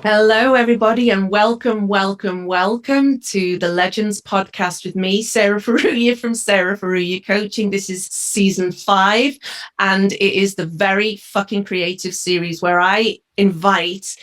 Hello, everybody, and welcome to the Legends podcast with me, Sarah Faruya from Sarah Faruya Coaching. This is season 5, and it is the very fucking creative series where I invite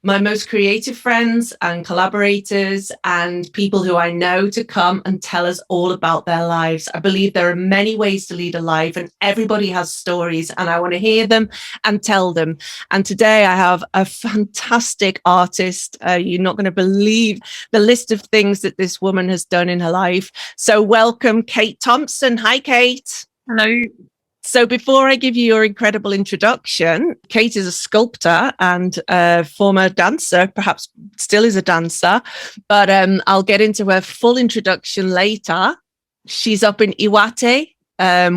my most creative friends and collaborators and people who I know to come and tell us all about their lives. I believe there are many ways to lead a life, and everybody has stories, and I want to hear them and tell them. And today I have a fantastic artist. You're not going to believe the list of things that this woman has done in her life. So welcome, Kate Thomson. Hi, Kate. Hello. So before I give you your incredible introduction, Kate is a sculptor and a former dancer, perhaps still is a dancer, but I'll get into her full introduction later. She's up in Iwate,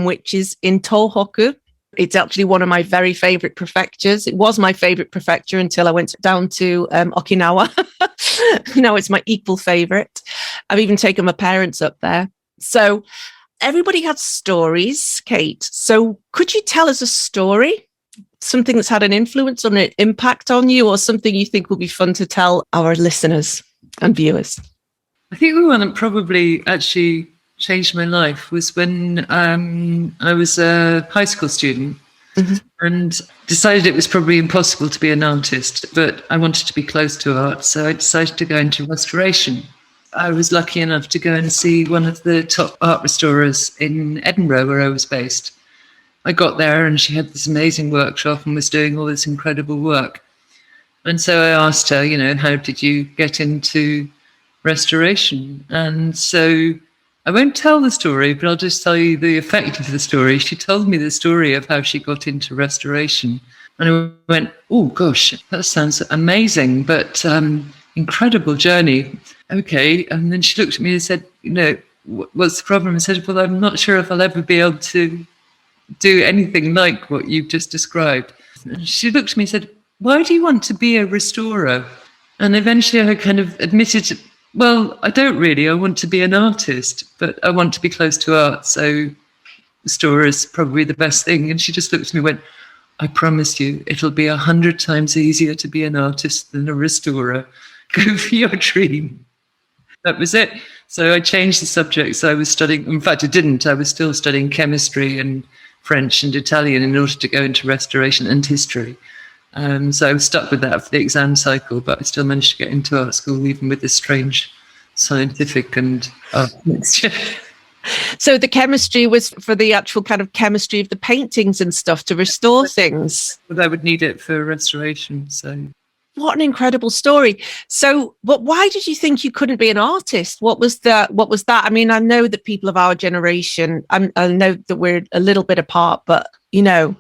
which is in Tohoku. It's actually one of my very favorite prefectures. It was my favorite prefecture until I went down to Okinawa. Now it's my equal favorite. I've even taken my parents up there. So everybody has stories, Kate. So could you tell us a story? Something that's had an influence on an impact on you, or something you think will be fun to tell our listeners and viewers? I think the one that probably actually changed my life was when I was a high school student and decided it was probably impossible to be an artist, but I wanted to be close to art. So I decided to go into restoration. I was lucky enough to go and see one of the top art restorers in Edinburgh, where I was based. I got there and she had this amazing workshop and was doing all this incredible work. And so I asked her, how did you get into restoration? And so I won't tell the story, but I'll just tell you the effect of the story. She told me the story of how she got into restoration. And I went, oh, gosh, that sounds amazing, but incredible journey. Okay. And then she looked at me and said, what's the problem? I said, well, I'm not sure if I'll ever be able to do anything like what you've just described. And she looked at me and said, why do you want to be a restorer? And eventually I kind of admitted, well, I don't really. I want to be an artist, but I want to be close to art. So restorer is probably the best thing. And she just looked at me and went, I promise you, it'll be 100 times easier to be an artist than a restorer. Go for your dream. That was it. So I changed the subjects I was studying. In fact, I didn't. I was still studying chemistry and French and Italian in order to go into restoration and history. So I was stuck with that for the exam cycle, but I still managed to get into art school, even with this strange scientific and art mixture. So the chemistry was for the actual kind of chemistry of the paintings and stuff to restore things. But I would need it for restoration. So what an incredible story. So, but why did you think you couldn't be an artist? What was that? I mean, I know that people of our generation, I know that we're a little bit apart, but that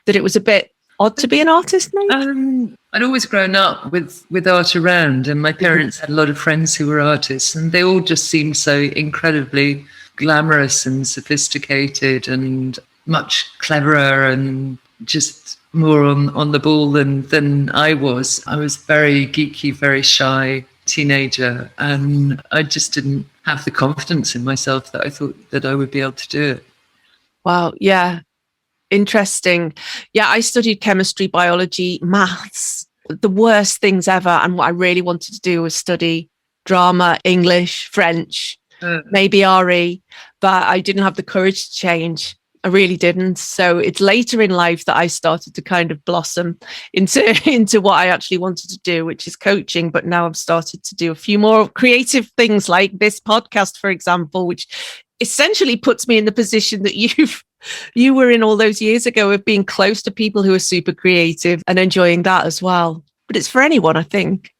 it was a bit odd to be an artist, maybe? I'd always grown up with art around, and my parents had a lot of friends who were artists, and they all just seemed so incredibly glamorous and sophisticated and much cleverer and just more on the ball than I was. I was very geeky, very shy teenager, and I just didn't have the confidence in myself that I thought that I would be able to do it. Wow, yeah. Interesting. Yeah, I studied chemistry, biology, maths, the worst things ever. And what I really wanted to do was study drama, English, French, maybe RE, but I didn't have the courage to change. I really didn't. So it's later in life that I started to kind of blossom into what I actually wanted to do, which is coaching. But now I've started to do a few more creative things like this podcast, for example, which essentially puts me in the position that you were in all those years ago, of being close to people who are super creative and enjoying that as well. But it's for anyone, I think.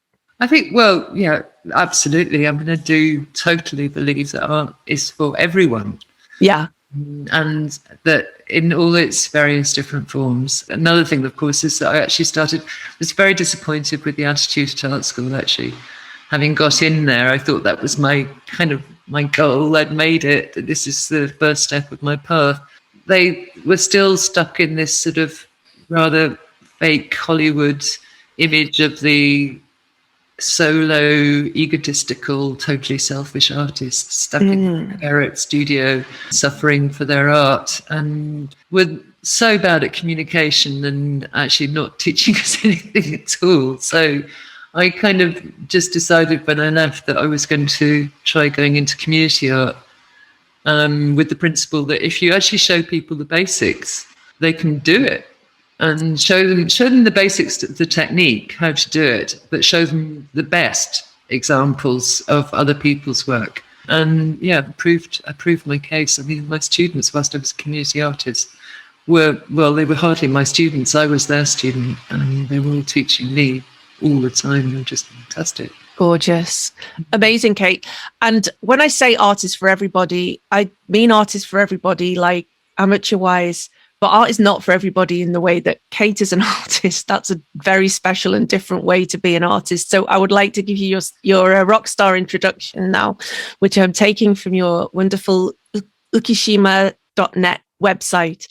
Well, yeah, absolutely. I'm going to totally believe that art is for everyone. Yeah. And that in all its various different forms. Another thing, of course, is that I was very disappointed with the attitude at art school, actually. Having got in there, I thought that was my goal. I'd made it. This is the first step of my path. They were still stuck in this sort of rather fake Hollywood image of the solo, egotistical, totally selfish artists stuck in a garret studio, suffering for their art, and were so bad at communication and actually not teaching us anything at all. So I kind of just decided when I left that I was going to try going into community art, with the principle that if you actually show people the basics, they can do it. And show them the basics, the technique, how to do it, but show them the best examples of other people's work. And yeah, I proved my case. I mean, my students, whilst I was a community artist, they were hardly my students. I was their student, and they were all teaching me all the time. They were just fantastic. Gorgeous. Amazing, Kate. And when I say art is for everybody, I mean art is for everybody, like amateur-wise. But art is not for everybody in the way that Kate is an artist. That's a very special and different way to be an artist. So I would like to give you your rock star introduction now, which I'm taking from your wonderful ukishima.net website.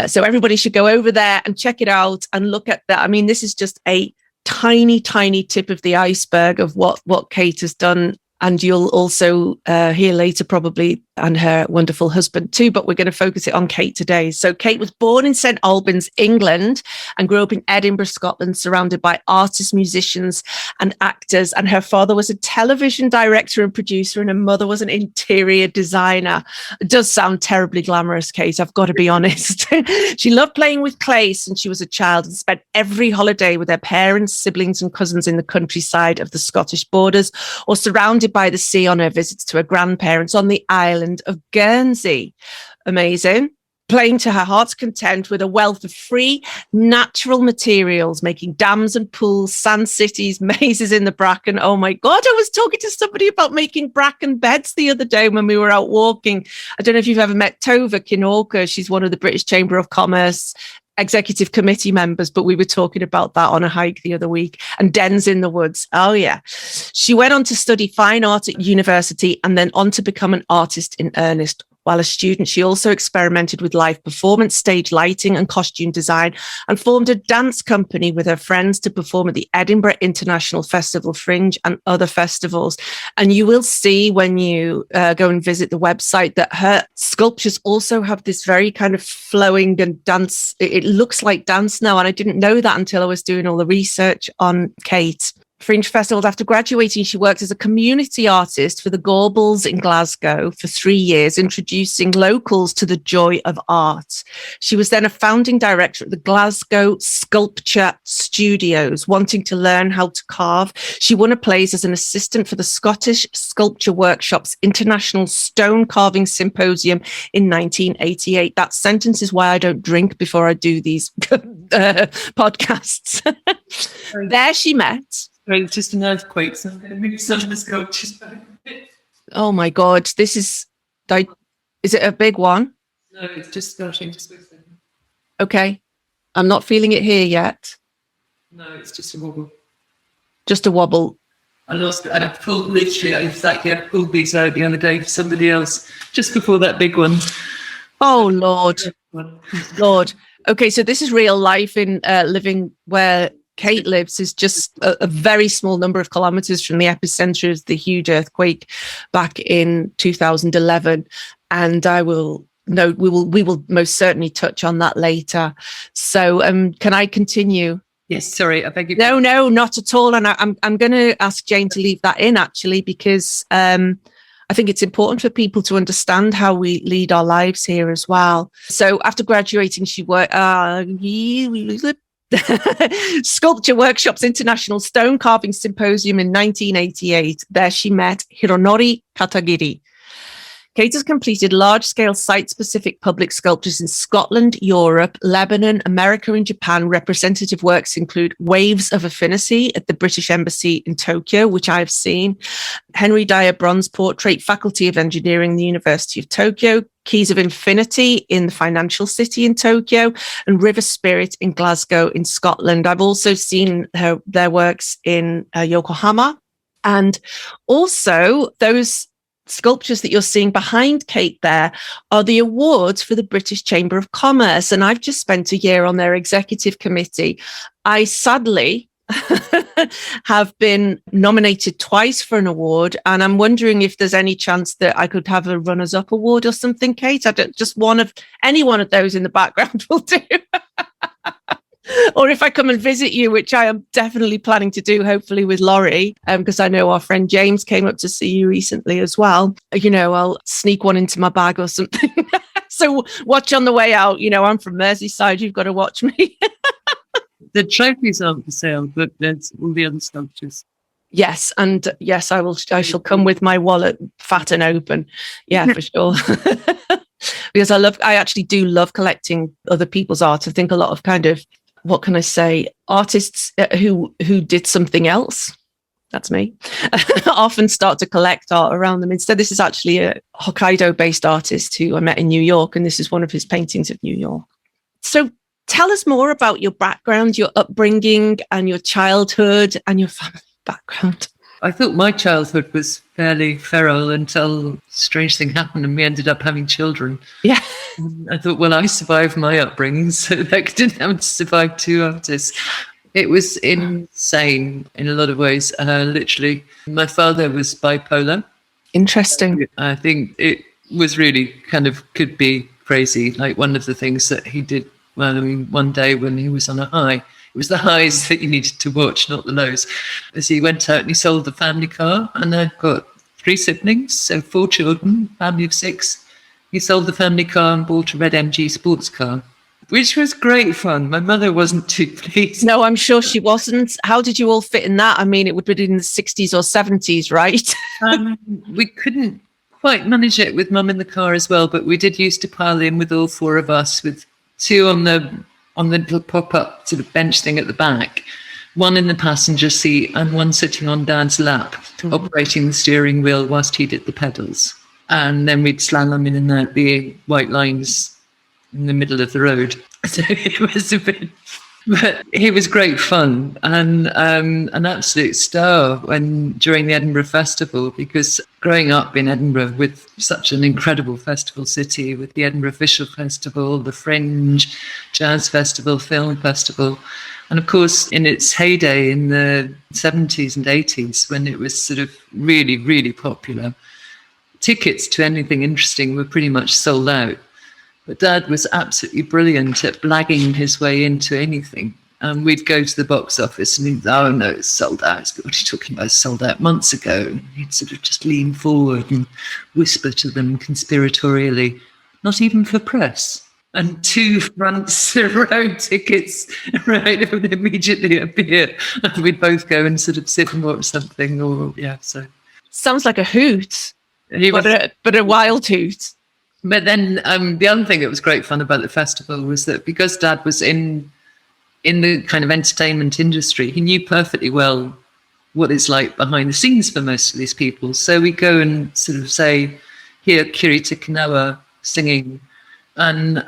So everybody should go over there and check it out and look at that. I mean, this is just a tiny, tiny tip of the iceberg of what Kate has done. And you'll also hear later probably, and her wonderful husband too, but we're going to focus it on Kate today. So Kate was born in St Albans, England, and grew up in Edinburgh, Scotland, surrounded by artists, musicians and actors. And her father was a television director and producer, and her mother was an interior designer. It does sound terribly glamorous, Kate, I've got to be honest. She loved playing with clay since she was a child and spent every holiday with her parents, siblings and cousins in the countryside of the Scottish borders, or surrounded by the sea on her visits to her grandparents on the island of Guernsey. Amazing. Playing to her heart's content with a wealth of free natural materials, making dams and pools, sand cities, mazes in the bracken. Oh my God, I was talking to somebody about making bracken beds the other day when we were out walking. I don't know if you've ever met Tova Kinoka. She's one of the British Chamber of Commerce executive committee members, but we were talking about that on a hike the other week. And Dens in the Woods. Oh yeah. She went on to study fine art at university and then on to become an artist in earnest. While a student, she also experimented with live performance, stage lighting and costume design, and formed a dance company with her friends to perform at the Edinburgh International Festival Fringe and other festivals. And you will see when you go and visit the website that her sculptures also have this very kind of flowing and dance. It looks like dance now. And I didn't know that until I was doing all the research on Kate. Fringe festivals. After graduating, she worked as a community artist for the Gorbals in Glasgow for 3 years, introducing locals to the joy of art. She was then a founding director at the Glasgow Sculpture Studios, wanting to learn how to carve. She won a place as an assistant for the Scottish Sculpture Workshop's International Stone Carving Symposium in 1988. That sentence is why I don't drink before I do these podcasts. There she met. Right, it's just an earthquake, so I'm going to move some of the sculptures back a bit. Oh my God, this is it a big one? No, it's just starting. Just wait a second. Okay. I'm not feeling it here yet. No, it's just a wobble. Just a wobble. I lost it. I pulled these out the other day for somebody else, just before that big one. Oh, Lord. Lord. Okay, so this is real life in living where Kate lives is just a very small number of kilometers from the epicenter of the huge earthquake back in 2011. And we will most certainly touch on that later. So can I continue? Yes, sorry, I beg your pardon. No, not at all. And I'm going to ask Jane to leave that in actually, because I think it's important for people to understand how we lead our lives here as well. So after graduating, she worked Sculpture Workshop's International Stone Carving Symposium in 1988. There she met Hironori Katagiri. Kate has completed large-scale site-specific public sculptures in Scotland, Europe, Lebanon, America and Japan. Representative works include Waves of Affinity at the British Embassy in Tokyo, which I have seen, Henry Dyer Bronze Portrait, Faculty of Engineering, the University of Tokyo, Keys of Infinity in the Financial City in Tokyo, and River Spirit in Glasgow in Scotland. I've also seen their works in Yokohama, and also those sculptures that you're seeing behind Kate there are the awards for the British Chamber of Commerce. And I've just spent a year on their executive committee. I sadly have been nominated twice for an award. And I'm wondering if there's any chance that I could have a runners-up award or something, Kate. Any one of those in the background will do. Or if I come and visit you, which I am definitely planning to do, hopefully with Laurie, because I know our friend James came up to see you recently as well. I'll sneak one into my bag or something. So watch on the way out. I'm from Merseyside. You've got to watch me. The trophies aren't for sale, but there's all the other sculptures. Yes, and yes, I shall come with my wallet fat and open. Yeah, for sure. Because I actually do love collecting other people's art. I think a lot of kind of, what can I say, artists who did something else, that's me, often start to collect art around them. Instead, this is actually a Hokkaido-based artist who I met in New York, and this is one of his paintings of New York. So tell us more about your background, your upbringing, and your childhood and your family background. I thought my childhood was fairly feral until a strange thing happened and we ended up having children. Yeah. I thought, well, I survived my upbringing, so I didn't have to survive two artists. It was insane in a lot of ways. Literally, my father was bipolar. Interesting. I think it was really kind of could be crazy. Like one of the things that he did, one day when he was on a high, it was the highs that you needed to watch, not the lows. As he went out and he sold the family car, and I've got 3 siblings, so 4 children, family of 6. He sold the family car and bought a red MG sports car, which was great fun. My mother wasn't too pleased. No, I'm sure she wasn't. How did you all fit in that? I mean, it would be in the 60s or 70s, right? We couldn't quite manage it with mum in the car as well, but we did used to pile in with all 4 of us, with 2 on the little pop-up sort of bench thing at the back, 1 in the passenger seat and 1 sitting on Dad's lap, operating the steering wheel whilst he did the pedals. And then we'd slalom in and out the white lines in the middle of the road. So it was a bit, but it was great fun and an absolute star during the Edinburgh Festival, because growing up in Edinburgh with such an incredible festival city, with the Edinburgh Visual Festival, the Fringe, Jazz Festival, Film Festival, and of course in its heyday in the 70s and 80s when it was sort of really, really popular, tickets to anything interesting were pretty much sold out. But Dad was absolutely brilliant at blagging his way into anything. We'd go to the box office and he'd, oh no, it's sold out. What are you talking about? It's sold out months ago. And he'd sort of just lean forward and whisper to them conspiratorially, not even for press. And 2 front row tickets, right, would immediately appear. And we'd both go and sort of sit and watch something. So sounds like a hoot, but a wild hoot. But then the other thing that was great fun about the festival was that because Dad was in the kind of entertainment industry, he knew perfectly well what it's like behind the scenes for most of these people. So we go and sort of say, hear Kirita Kanawa singing, and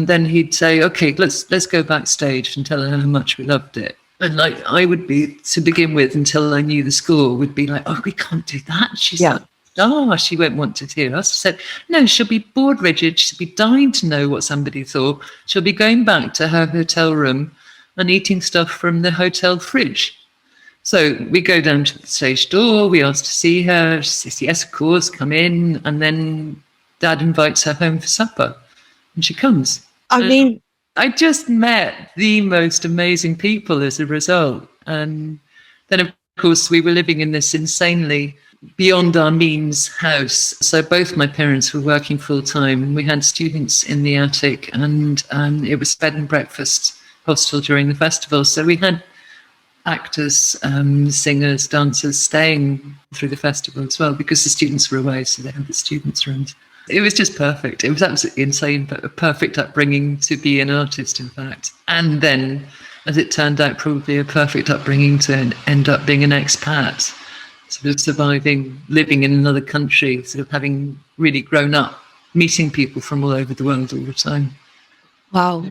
then he'd say, okay, let's go backstage and tell her how much we loved it. And like I would be, to begin with, until I knew the score, would be like, oh, we can't do that. She's like, she won't want to hear us. I said, no, she'll be bored rigid. She'll be dying to know what somebody thought. She'll be going back to her hotel room and eating stuff from the hotel fridge. So we go down to the stage door. We ask to see her. She says, yes, of course, come in. And then Dad invites her home for supper. And she comes. I just met the most amazing people as a result. And then, of course, we were living in this insanely beyond our means house. So both my parents were working full time, and we had students in the attic, and it was bed and breakfast hostel during the festival. So we had actors, singers, dancers staying through the festival as well, because the students were away. So they had the students' rooms. It was just perfect. It was absolutely insane, but a perfect upbringing to be an artist, in fact. And then, as it turned out, probably a perfect upbringing to end up being an expat, sort of surviving, living in another country, sort of having really grown up, meeting people from all over the world all the time. Wow.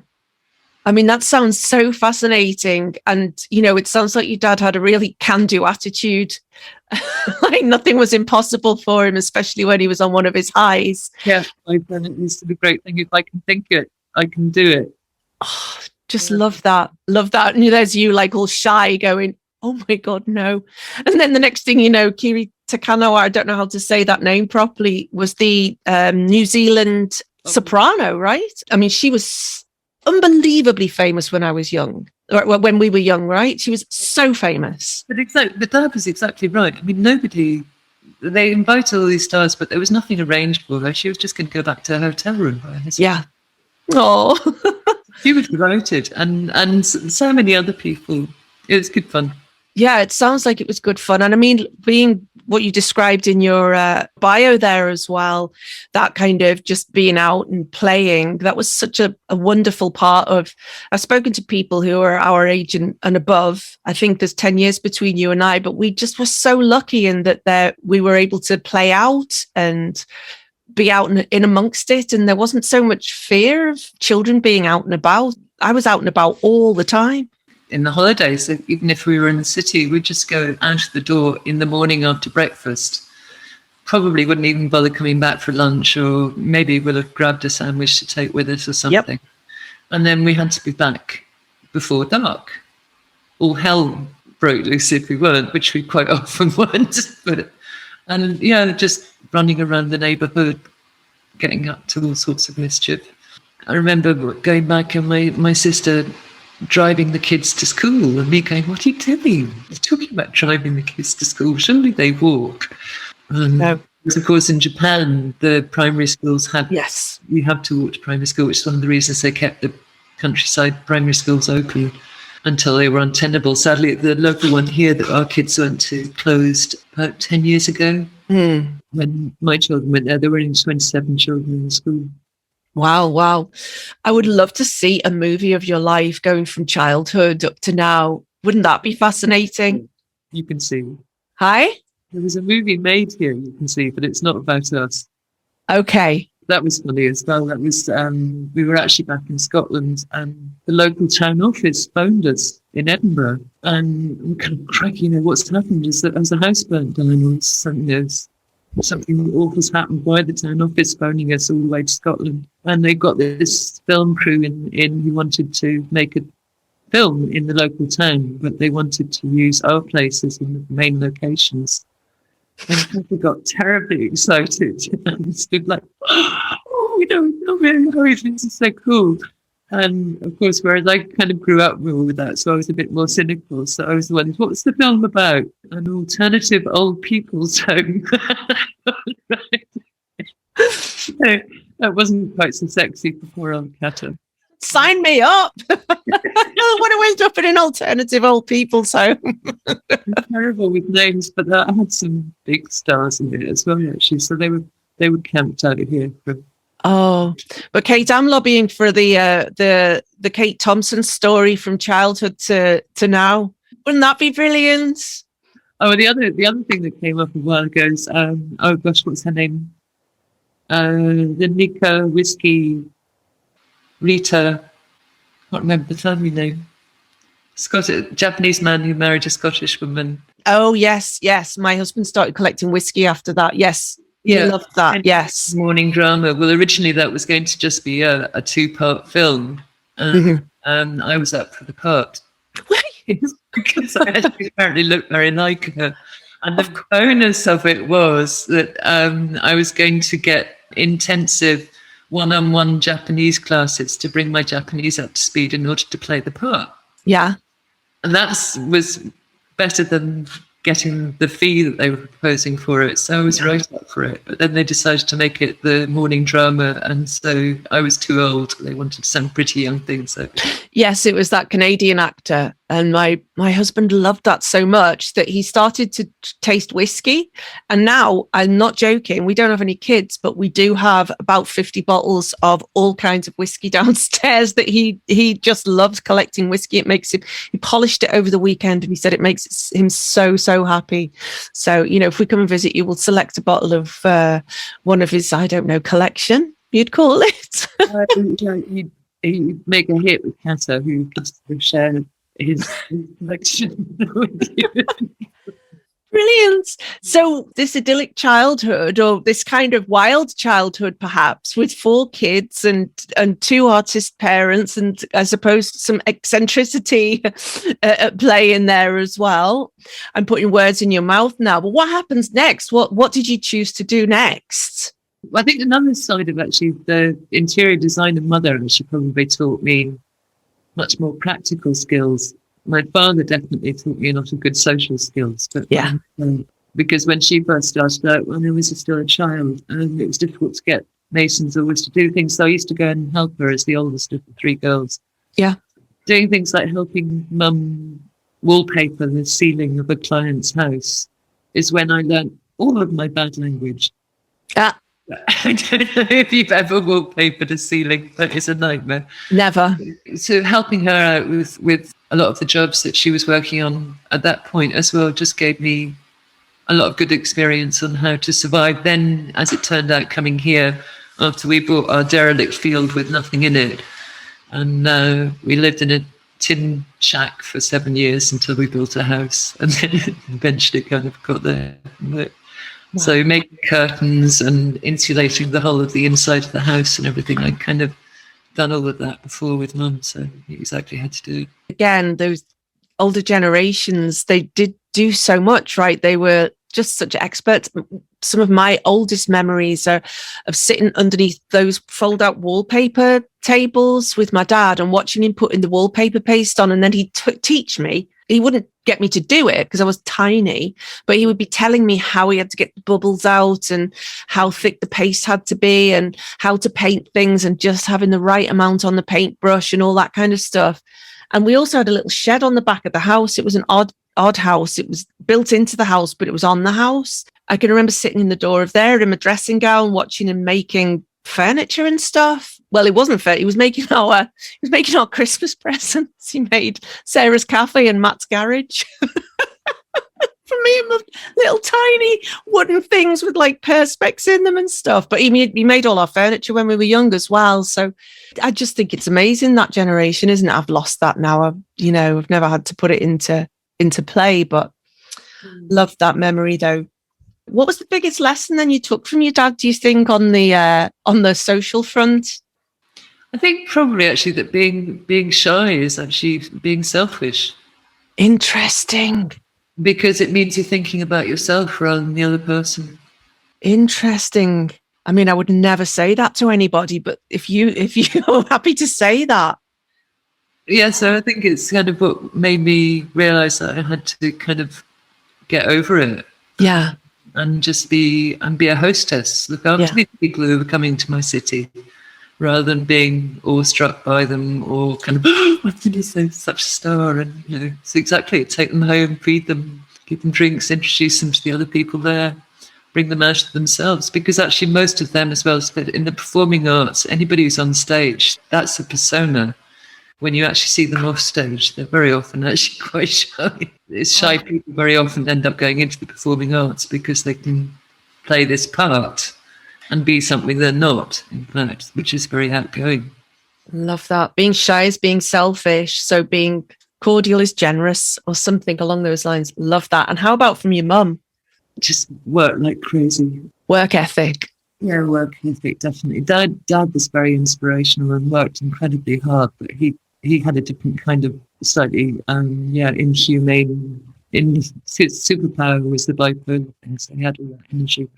I mean, that sounds so fascinating. And, it sounds like your dad had a really can-do attitude. Like nothing was impossible for him, especially when he was on one of his highs. Yeah, I've done it. It's the great thing. If I can think it, I can do it. Oh, just love that. Love that. And there's you like all shy going, oh my God, no. And then the next thing you know, Kiri Takanawa, I don't know how to say that name properly, was the New Zealand soprano, right? I mean, she was unbelievably famous when I was young, or when we were young, right? She was so famous. But Dad was exactly right. I mean, they invited all these stars, but there was nothing arranged for her. She was just going to go back to her hotel room. Yeah. Oh, She was delighted, and so many other people. It was good fun. yeah, it sounds like it was good fun. And I mean, being what you described in your bio there as well, that kind of just being out and playing, that was such a wonderful part of, I've spoken to people who are our age and above. I think there's 10 years between you and I, but we just were so lucky in that we were able to play out and be out in amongst it. And there wasn't so much fear of children being out and about. I was out and about all the time. In the holidays, even if we were in the city, we'd just go out the door in the morning after breakfast. Probably wouldn't even bother coming back for lunch, or maybe we'll have grabbed a sandwich to take with us or something. Yep. And then we had to be back before dark. All hell broke loose if we weren't, which we quite often weren't. And yeah, just running around the neighbourhood, getting up to all sorts of mischief. I remember going back and my sister driving the kids to school, and me going, "What are you doing? You're talking about driving the kids to school. Surely they walk." No. Because of course in Japan, the primary schools had, yes, you have to walk to primary school, which is one of the reasons they kept the countryside primary schools open until they were untenable. Sadly, the local one here that our kids went to closed about 10 years ago. When my children went there were only 27 children in the school. Wow. I would love to see a movie of your life going from childhood up to now. Wouldn't that be fascinating? You can see. Hi? There was a movie made here, you can see, but it's not about us. Okay. That was funny as well. That was, we were actually back in Scotland, and the local town office phoned us in Edinburgh, and we kind of cracking, what's happened is that there's a house burnt down, or something awful's happened. By the town office phoning us all the way to Scotland, and they got this film crew in who wanted to make a film in the local town, but they wanted to use our places in the main locations. And people got terribly excited and stood like, "Oh, this is so cool." And of course, whereas I kind of grew up with all of that, so I was a bit more cynical. So I was the one, "What's the film about?" An alternative old people's home. So that wasn't quite so sexy before Old Catter. Sign me up. I want to end up in an alternative old people's home. Terrible with names, but I had some big stars in it as well, actually. So they were camped out of here for. Oh, but Kate, I'm lobbying for the Kate Thomson story from childhood to now. Wouldn't that be brilliant? Oh, the other thing that came up a while ago is oh gosh, what's her name? The Nika whiskey Rita. Can't remember the family name. Japanese man who married a Scottish woman. Oh yes. My husband started collecting whiskey after that. Yes. Yeah, loved that. And yes, morning drama. Well, originally that was going to just be a 2-part film, and I was up for the part because I actually apparently looked very like her. And the bonus of it was that I was going to get intensive one-on-one Japanese classes to bring my Japanese up to speed in order to play the part. Yeah, and that was better than getting the fee that they were proposing for it. So I was right up for it. But then they decided to make it the morning drama. And so I was too old. They wanted some pretty young things. So. Yes, it was that Canadian actor. And my husband loved that so much that he started to taste whiskey. And now, I'm not joking, we don't have any kids, but we do have about 50 bottles of all kinds of whiskey downstairs that he just loves collecting whiskey. It makes him, he polished it over the weekend and he said it makes him so happy. So, if we come and visit you, we'll select a bottle of one of his, I don't know, collection, you'd call it. He'd make a hit with Cato, who just shared his collection. Brilliant. So this idyllic childhood, or this kind of wild childhood, perhaps, with 4 kids and 2 artist parents, and I suppose some eccentricity at play in there as well. I'm putting words in your mouth now, but what happens next? What did you choose to do next? I think another side of actually the interior designer mother, she probably taught me much more practical skills. My father definitely taught me a lot of good social skills, but Yeah. Because when she first started out, when I was still a child, it was difficult to get masons always to do things. So I used to go and help her as the oldest of the three girls. Yeah. Doing things like helping mum wallpaper the ceiling of a client's house is when I learned all of my bad language. Ah, I don't know if you've ever wallpapered a ceiling, but it's a nightmare. never. So helping her out with a lot of the jobs that she was working on at that point as well just gave me a lot of good experience on how to survive. Then, as it turned out, coming here after we bought our derelict field with nothing in it, and we lived in a tin shack for 7 years until we built a house, and then eventually kind of got there. But, so making curtains and insulating the whole of the inside of the house and everything, I'd kind of done all of that before with mum, so I knew exactly how to do it. Again, those older generations, they did do so much, right? They were just such experts. Some of my oldest memories are of sitting underneath those fold-out wallpaper tables with my dad and watching him putting the wallpaper paste on, and then he'd teach me. He wouldn't get me to do it because I was tiny, but he would be telling me how he had to get the bubbles out and how thick the paste had to be and how to paint things and just having the right amount on the paintbrush and all that kind of stuff. And we also had a little shed on the back of the house. It was an odd house. It was built into the house, but it was on the house. I can remember sitting in the door of there in my dressing gown, watching him making furniture and stuff. Well, it wasn't fair. He was making our Christmas presents. He made Sarah's Cafe and Matt's Garage for me and my little tiny wooden things with like perspex in them and stuff. But he made all our furniture when we were young as well. So I just think it's amazing, that generation, isn't it? I've lost that now. I've never had to put it into play, but love that memory though. What was the biggest lesson then you took from your dad, do you think, on the social front? I think probably actually that being shy is actually being selfish. Interesting. Because it means you're thinking about yourself rather than the other person. Interesting. I mean, I would never say that to anybody, but if you're happy to say that. Yeah, so I think it's kind of what made me realise that I had to kind of get over it. Yeah. And just be a hostess, look after the people who are coming to my city, rather than being awestruck by them or kind of, oh, what did you say, such a star? And, so exactly, take them home, feed them, give them drinks, introduce them to the other people there, bring them out to themselves. Because actually most of them as well, in the performing arts, anybody who's on stage, that's a persona. When you actually see them off stage, they're very often actually quite shy. Shy people very often end up going into the performing arts because they can play this part and be something they're not, in fact, which is very outgoing. Love that. Being shy is being selfish. So being cordial is generous, or something along those lines. Love that. And how about from your mum? Just work like crazy. Work ethic. Yeah, work ethic, definitely. Dad was very inspirational and worked incredibly hard, but he had a different kind of slightly, inhumane. His superpower was the bipolar thing, so he had all that energy.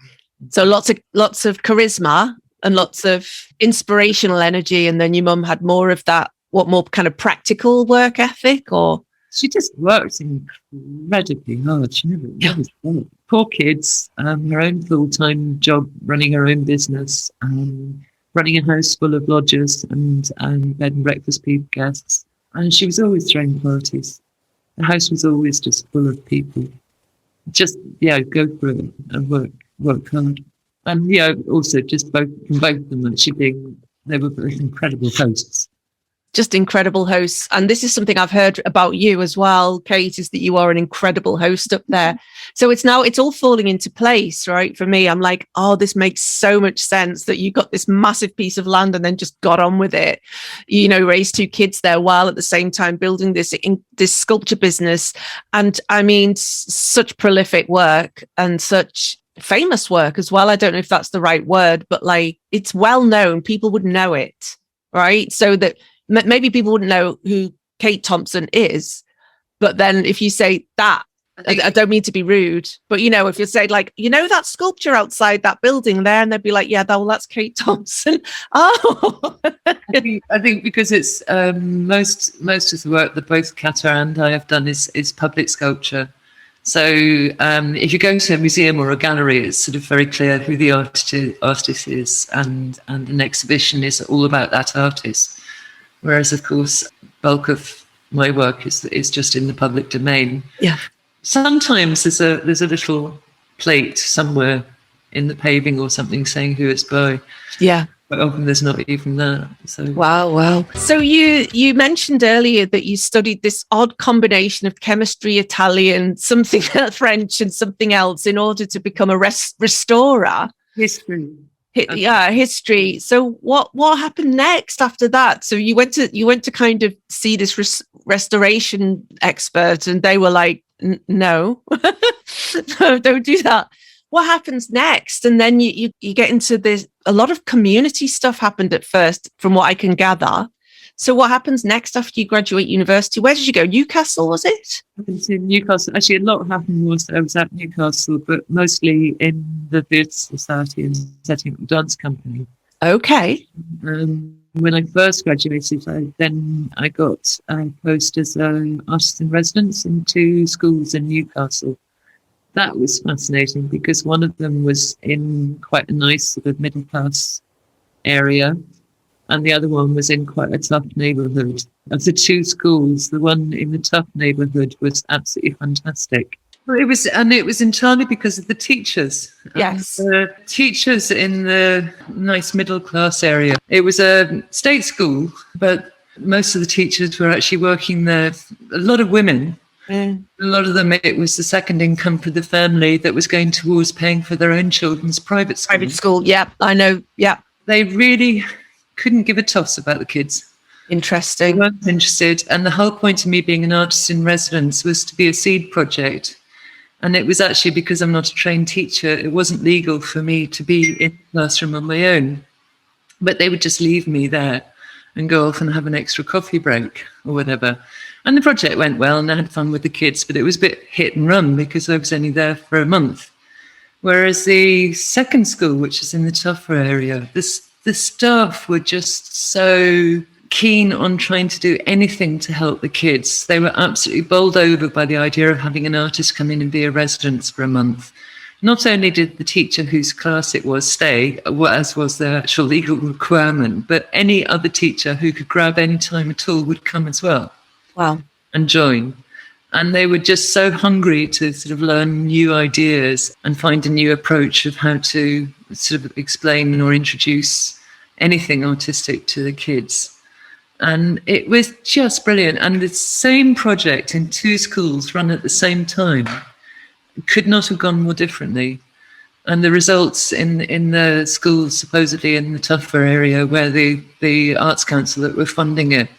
So lots of charisma and lots of inspirational energy, and then your mum had more of that. What, more kind of practical work ethic, or? She just worked incredibly hard. She never stopped. Poor kids, her own full-time job, running her own business, running a house full of lodgers and bed and breakfast guests. And she was always throwing parties. The house was always just full of people. Just, go for it and work hard. And, also just both of them, they were both incredible hosts. Just incredible hosts. And this is something I've heard about you as well, Kate, is that you are an incredible host up there. So it's all falling into place, right? For me, I'm like, oh, this makes so much sense that you got this massive piece of land and then just got on with it, raised 2 kids there while at the same time building this sculpture business. And I mean, such prolific work and such famous work as well. I don't know if that's the right word, but like, it's well known. People would know it, right? So that maybe people wouldn't know who Kate Thomson is, but then if you say that I don't mean to be rude, but if you say like, that sculpture outside that building there, and they'd be like, yeah, that's Kate Thompson. Oh, I think because it's most of the work that both Kata and I have done is public sculpture. So if you go to a museum or a gallery, it's sort of very clear who the artist is, and an exhibition is all about that artist. Whereas, of course, bulk of my work is just in the public domain. Yeah. Sometimes there's a little plate somewhere in the paving or something saying who it's by. Yeah. But often there's not even that. So wow. So you mentioned earlier that you studied this odd combination of chemistry, Italian, something French, and something else in order to become a restorer. History. History. So what happened next after that? So you went to kind of see this restoration expert, and they were like, no, no, don't do that. What happens next? And then you get into this. A lot of community stuff happened at first, from what I can gather. So what happens next after you graduate university? Where did you go? Newcastle, was it? In Newcastle. Actually, a lot happened was I was at Newcastle, but mostly in the Theatre Society and setting up a dance company. Okay. When I first graduated, I got a post as an artist in residence in 2 schools in Newcastle. That was fascinating because one of them was in quite a nice sort of middle class area, and the other one was in quite a tough neighbourhood. Of the 2 schools, the one in the tough neighbourhood was absolutely fantastic. It was entirely because of the teachers. Yes. The teachers in the nice middle class area. It was a state school, but most of the teachers were actually working there. A lot of women. A lot of them, it was the second income for the family that was going towards paying for their own children's private school. Private school, yeah, I know, yeah. They really couldn't give a toss about the kids. Interesting. They weren't interested. And the whole point of me being an artist in residence was to be a seed project. And it was actually because I'm not a trained teacher, it wasn't legal for me to be in the classroom on my own. But they would just leave me there and go off and have an extra coffee break or whatever. And the project went well and I had fun with the kids, but it was a bit hit and run because I was only there for a month. Whereas the second school, which is in the tougher area, the staff were just so keen on trying to do anything to help the kids. They were absolutely bowled over by the idea of having an artist come in and be a resident for a month. Not only did the teacher whose class it was stay, as was their actual legal requirement, but any other teacher who could grab any time at all would come as well. Wow. And join. And they were just so hungry to sort of learn new ideas and find a new approach of how to sort of explain or introduce anything artistic to the kids. And it was just brilliant. And the same project in 2 schools run at the same time could not have gone more differently. And the results in the schools, supposedly in the tougher area where the Arts Council that were funding it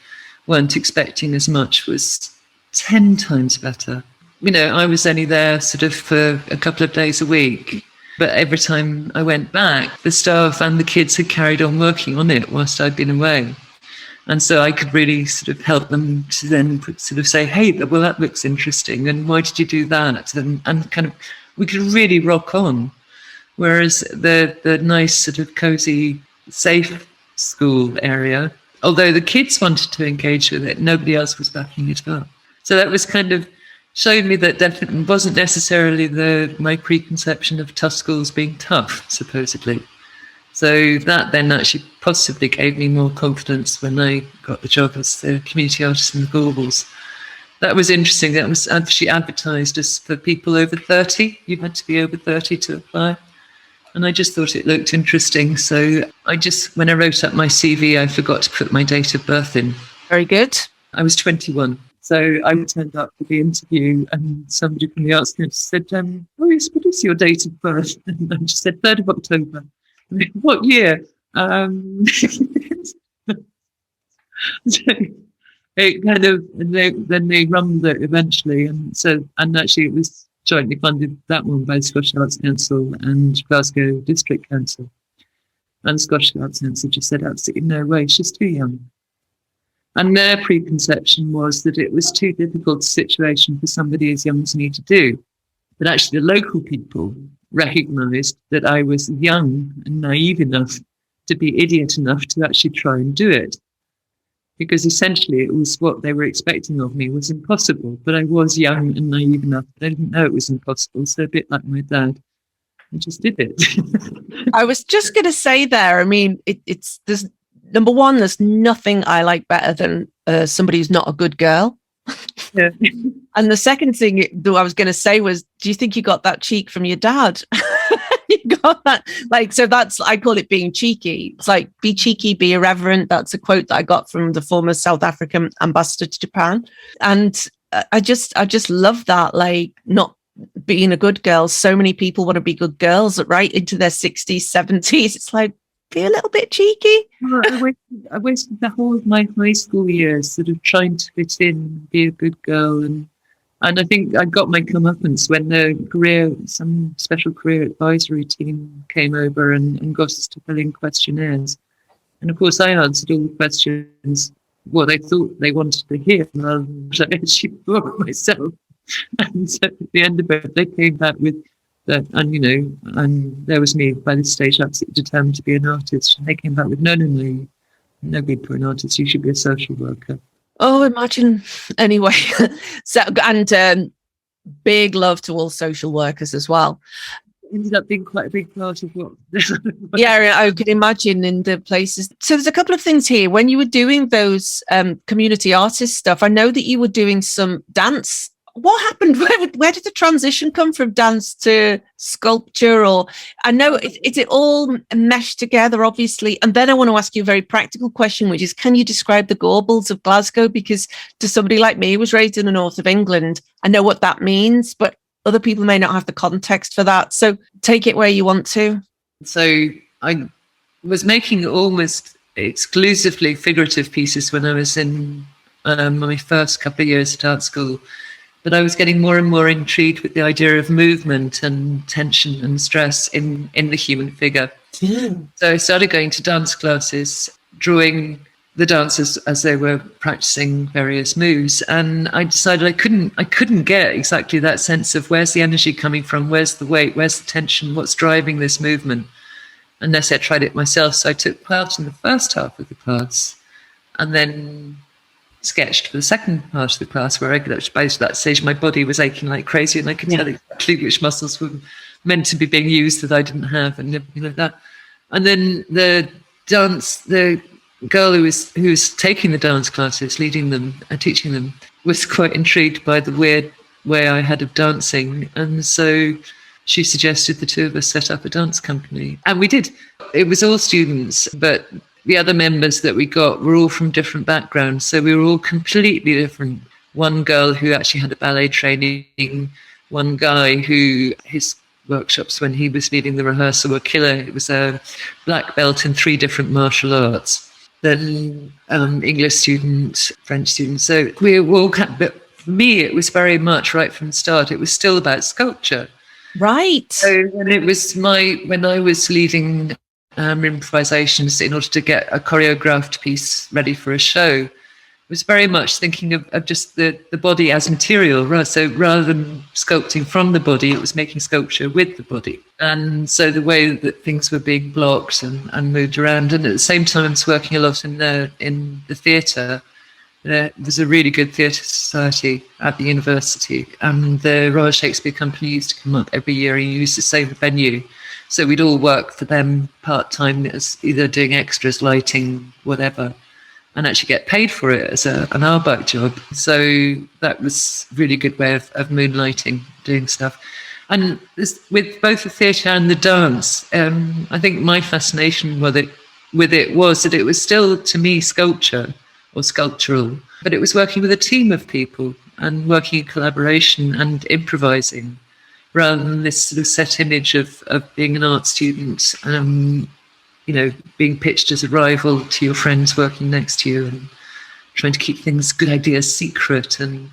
weren't expecting as much, was 10 times better. I was only there sort of for a couple of days a week, but every time I went back, the staff and the kids had carried on working on it whilst I'd been away. And so I could really sort of help them to then sort of say, hey, well, that looks interesting. And why did you do that? And kind of, we could really rock on. Whereas the nice sort of cozy, safe school area, although the kids wanted to engage with it, nobody else was backing it up. So that was kind of showed me that definitely wasn't necessarily my preconception of tough schools being tough, supposedly. So that then actually possibly gave me more confidence when I got the job as the community artist in the Gorbals. That was interesting. That was actually advertised as for people over 30. You had to be over 30 to apply. And I just thought it looked interesting. So when I wrote up my CV, I forgot to put my date of birth in. Very good. I was 21. So I turned up for the interview and somebody from the Arts Council said, oh yes, what is your date of birth? And I just said 3rd of October. What year? It kind of, then they rumbled it eventually. And actually it was jointly funded, that one, by Scottish Arts Council and Glasgow District Council. And Scottish Arts Council just said, absolutely no way, she's too young. And their preconception was that it was too difficult a situation for somebody as young as me to do. But actually, the local people recognised that I was young and naive enough to be idiot enough to actually try and do it. Because essentially it was what they were expecting of me was impossible. But I was young and naive enough that I didn't know it was impossible. So a bit like my dad, I just did it. I was just going to say there, I mean, there's number one, there's nothing I like better than somebody who's not a good girl. Yeah. And the second thing that I was going to say was, do you think you got that cheek from your dad? You got that, like, so that's, I call it being cheeky. It's like, be cheeky, be irreverent. That's a quote that I got from the former South African ambassador to Japan. And I just love that, like, not being a good girl. So many people want to be good girls right into their 60s, 70s. It's like, be a little bit cheeky. I wasted the whole of my high school years sort of trying to fit in, be a good girl, and I think I got my comeuppance when some special career advisory team came over and got us to fill in questionnaires. And of course, I answered all the questions what they thought they wanted to hear, rather than what I actually thought myself. And so at the end of it, they came back with that, and there was me by this stage absolutely determined to be an artist. And they came back with, no, no good for an artist. You should be a social worker. Oh, imagine. Anyway, so, and big love to all social workers as well. Ended up being quite a big part of what. Yeah, I could imagine in the places. So there's a couple of things here. When you were doing those community artist stuff, I know that you were doing some dance. What happened? Where did the transition come from dance to sculpture? Or I know it all meshed together, obviously. And then I want to ask you a very practical question, which is, can you describe the Gorbals of Glasgow? Because to somebody like me who was raised in the north of England, I know what that means, but other people may not have the context for that. So take it where you want to. So I was making almost exclusively figurative pieces when I was in my first couple of years at art school. But I was getting more and more intrigued with the idea of movement and tension and stress in the human figure. Yeah. So I started going to dance classes, drawing the dancers as they were practicing various moves. And I decided I couldn't get exactly that sense of where's the energy coming from, where's the weight, where's the tension, what's driving this movement, unless I tried it myself. So I took part in the first half of the class and then sketched for the second part of the class, where I could, by that stage, my body was aching like crazy, and I could tell exactly which muscles were meant to be being used that I didn't have, and everything like that. And then the girl who was taking the dance classes, leading them, teaching them, was quite intrigued by the weird way I had of dancing, and so she suggested the two of us set up a dance company, and we did. It was all students, but the other members that we got were all from different backgrounds, so we were all completely different. One girl who actually had a ballet training, one guy who his workshops when he was leading the rehearsal were killer. It was a black belt in 3 different martial arts. Then English student, French student. So we were all but for me, it was very much right from the start. It was still about sculpture. Right. So when it was when I was leading improvisations in order to get a choreographed piece ready for a show, it was very much thinking of just the body as material, right? So rather than sculpting from the body, it was making sculpture with the body. And so the way that things were being blocked and moved around, and at the same time I was working a lot in the theatre. There was a really good theatre society at the university, and the Royal Shakespeare Company used to come up every year and use the same venue. So we'd all work for them part-time as either doing extras, lighting, whatever, and actually get paid for it as an arbeit job. So that was a really good way of moonlighting, doing stuff. And with both the theatre and the dance, I think my fascination with it was that it was still, to me, sculpture or sculptural, but it was working with a team of people and working in collaboration and improvising, rather than this sort of set image of being an art student, being pitched as a rival to your friends working next to you and trying to keep things, good ideas, secret. And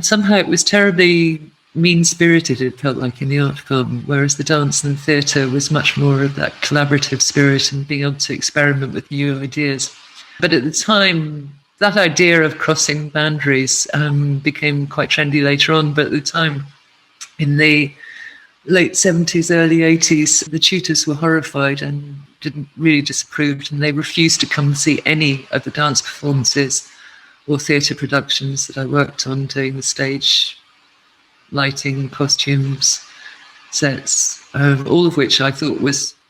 somehow it was terribly mean-spirited, it felt like, in the art form, whereas the dance and the theatre was much more of that collaborative spirit and being able to experiment with new ideas. But at the time, that idea of crossing boundaries became quite trendy later on. But at the time, in the late 70s, early 80s, the tutors were horrified and didn't really disapproved, and they refused to come and see any of the dance performances or theatre productions that I worked on, doing the stage lighting, costumes, sets, all of which I thought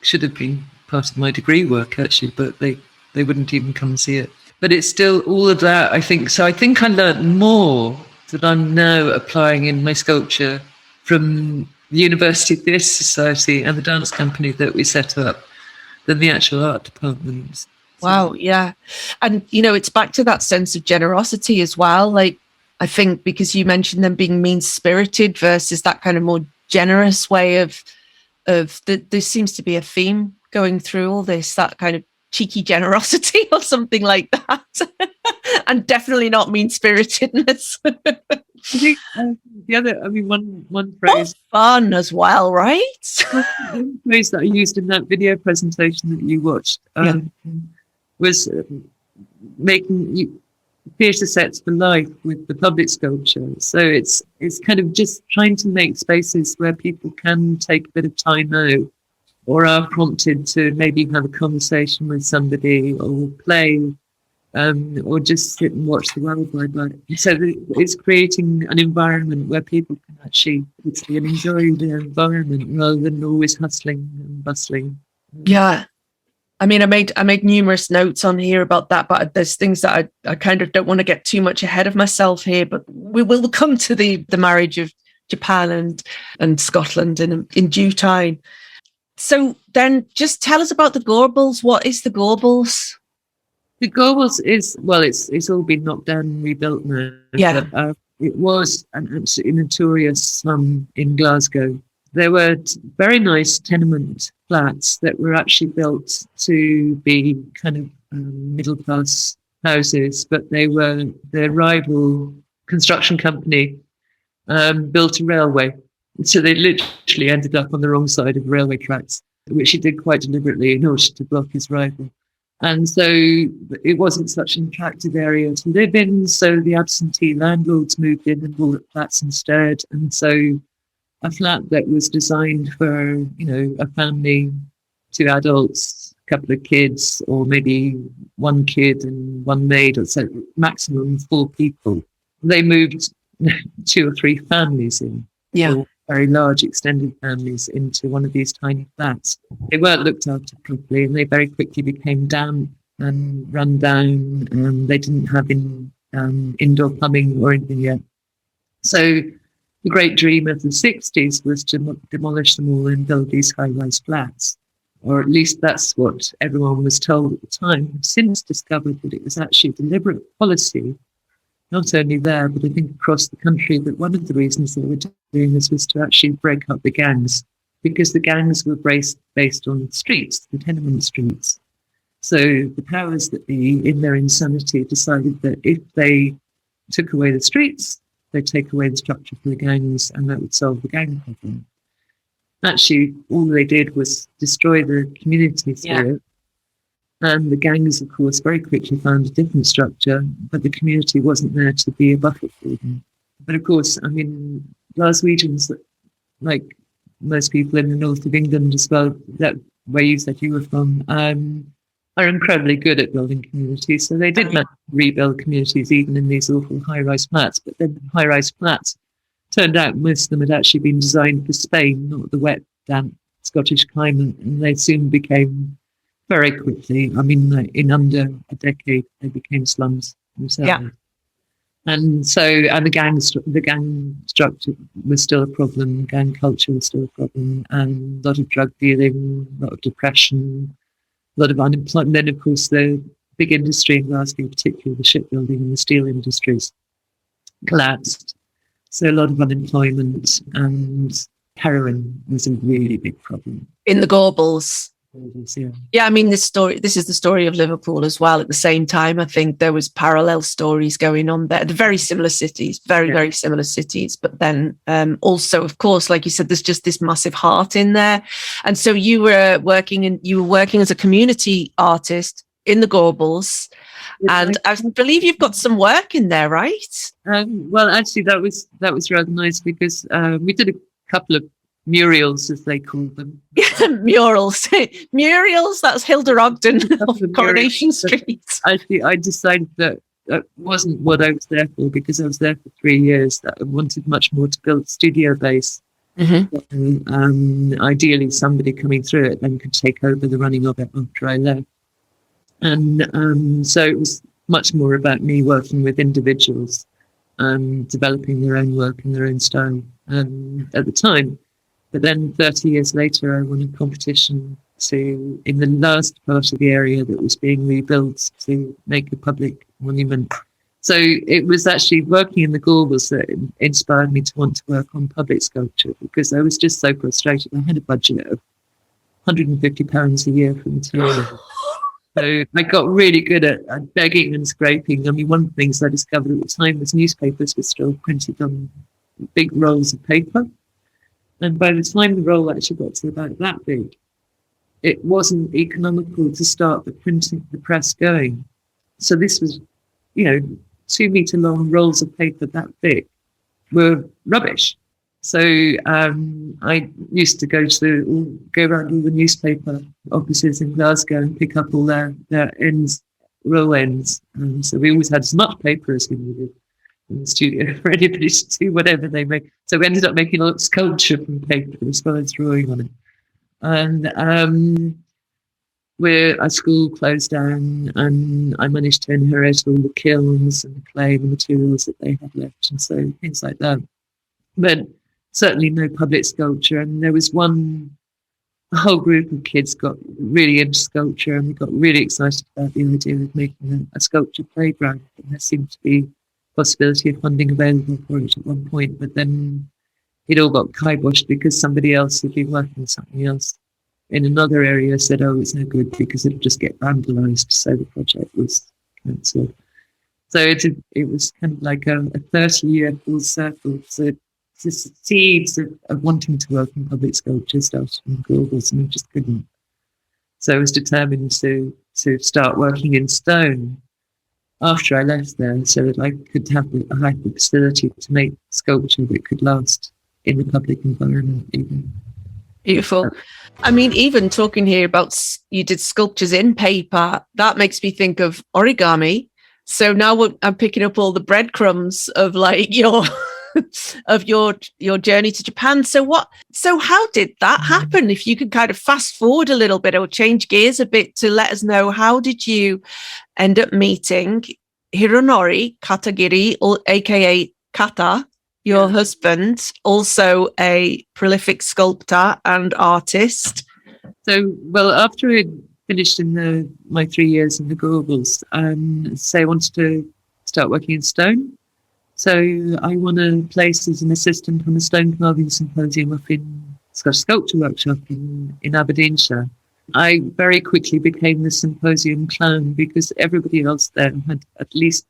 should have been part of my degree work, actually, but they wouldn't even come and see it. But it's still all of that, I think. So I think I learned more that I'm now applying in my sculpture from the University Theatre Society and the dance company that we set up than the actual art department. Wow, yeah. And, it's back to that sense of generosity as well. Like, I think because you mentioned them being mean-spirited versus that kind of more generous way of there seems to be a theme going through all this, that kind of cheeky generosity or something like that. And definitely not mean-spiritedness. I think the other, one phrase. Fun as well, right? One phrase that I used in that video presentation that you watched was making theatre sets for life with the public sculpture. So it's kind of just trying to make spaces where people can take a bit of time out, or are prompted to maybe have a conversation with somebody, or play, or just sit and watch the world go by. So it's creating an environment where people can actually enjoy their environment rather than always hustling and bustling. Yeah. I mean, I made numerous notes on here about that, but there's things that I kind of don't want to get too much ahead of myself here, but we will come to the marriage of Japan and Scotland in due time. So then just tell us about the Gorbals. What is the Gorbals? The Gorbals is, it's all been knocked down and rebuilt now. Yeah. But, it was an absolutely notorious slum in Glasgow. There were very nice tenement flats that were actually built to be kind of middle-class houses, but their rival construction company built a railway. So they literally ended up on the wrong side of the railway tracks, which he did quite deliberately in order to block his rival. And so it wasn't such an attractive area to live in, so the absentee landlords moved in and bought flats instead. And so a flat that was designed for, a family, 2 adults, a couple of kids, or maybe 1 kid and 1 maid, or so maximum 4 people. They moved 2 or 3 families in. Yeah. Or very large extended families into one of these tiny flats. They weren't looked after properly, and they very quickly became damp and run down, and they didn't have indoor plumbing or anything yet. So the great dream of the 60s was to demolish them all and build these high-rise flats, or at least that's what everyone was told at the time. I've since discovered that it was actually a deliberate policy, not only there, but I think across the country, that one of the reasons they were doing this was to actually break up the gangs, because the gangs were based on streets, the tenement streets. So the powers that be, in their insanity, decided that if they took away the streets, they'd take away the structure for the gangs, and that would solve the gang problem. Actually, all they did was destroy the community spirit. And the gangs, of course, very quickly found a different structure, but the community wasn't there to be a buffer for them. But of course, I mean, Glaswegians, like most people in the north of England as well, that where you said you were from, are incredibly good at building communities. So they did manage to rebuild communities even in these awful high-rise flats. But then the high-rise flats, turned out most of them had actually been designed for Spain, not the wet, damp Scottish climate, and they soon became, very quickly, I mean, in under a decade, they became slums themselves. Yeah. And so, and the gang structure was still a problem, gang culture was still a problem, and a lot of drug dealing, a lot of depression, a lot of unemployment. Then, of course, the big industry in Glasgow, particularly the shipbuilding and the steel industries, collapsed. So a lot of unemployment, and heroin was a really big problem. In the Gorbals. Yeah, I mean, this is the story of Liverpool as well. At the same time, I think there was parallel stories going on there. They're very similar cities, very similar cities. But then also, of course, like you said, there's just this massive heart in there. And so you were working as a community artist in the Gorbals. And I believe you've got some work in there, right? Well, actually, that was rather nice because we did a couple of murals, as they call them. Murals. Murals, that's Hilda Ogden of Coronation Street. Actually, I decided that wasn't what I was there for, because I was there for 3 years. That I wanted much more to build a studio base. Ideally, somebody coming through it then could take over the running of it after I left. And so it was much more about me working with individuals, developing their own work in their own style at the time. But then 30 years later, I won a competition in the last part of the area that was being rebuilt, to make a public monument. So it was actually working in the Gorbals that inspired me to want to work on public sculpture, because I was just so frustrated. I had a budget of £150 a year for material. So I got really good at begging and scraping. I mean, one of the things I discovered at the time was newspapers were still printed on big rolls of paper. And by the time the roll actually got to about that big, it wasn't economical to start the press going. So this was, 2 meter long rolls of paper that thick were rubbish. So I used to go around all the newspaper offices in Glasgow and pick up all their ends, roll ends. So we always had as much paper as we needed in the studio for anybody to do whatever they make. So we ended up making a lot of sculpture from paper as well as drawing on it. And our school closed down, and I managed to inherit all the kilns and the clay and the materials that they had left, and so things like that. But certainly no public sculpture. And there was a whole group of kids got really into sculpture, and we got really excited about the idea of making a sculpture playground. And there seemed to be possibility of funding available for it at one point, but then it all got kiboshed because somebody else had been working on something else in another area, said, oh, it's no good because it'll just get vandalized. So the project was cancelled. So it was kind of like a 30-year full circle. So the seeds of wanting to work in public sculpture started in Gorbals, and I just couldn't. So I was determined to start working in stone after I left there, so that I could have the facility to make sculpture that could last in the public environment even. Beautiful. I mean, even talking here about you did sculptures in paper, that makes me think of origami. So now I'm picking up all the breadcrumbs of like your journey to Japan. So how did that happen? If you could kind of fast forward a little bit or change gears a bit to let us know, how did you end up meeting Hironori Katagiri, or aka Kata, your husband, also a prolific sculptor and artist? So, well, after I finished in my 3 years in the Gorbals, I wanted to start working in stone. So I won a place as an assistant on a stone carving symposium up in Scottish Sculpture Workshop in Aberdeenshire. I very quickly became the symposium clown because everybody else there had at least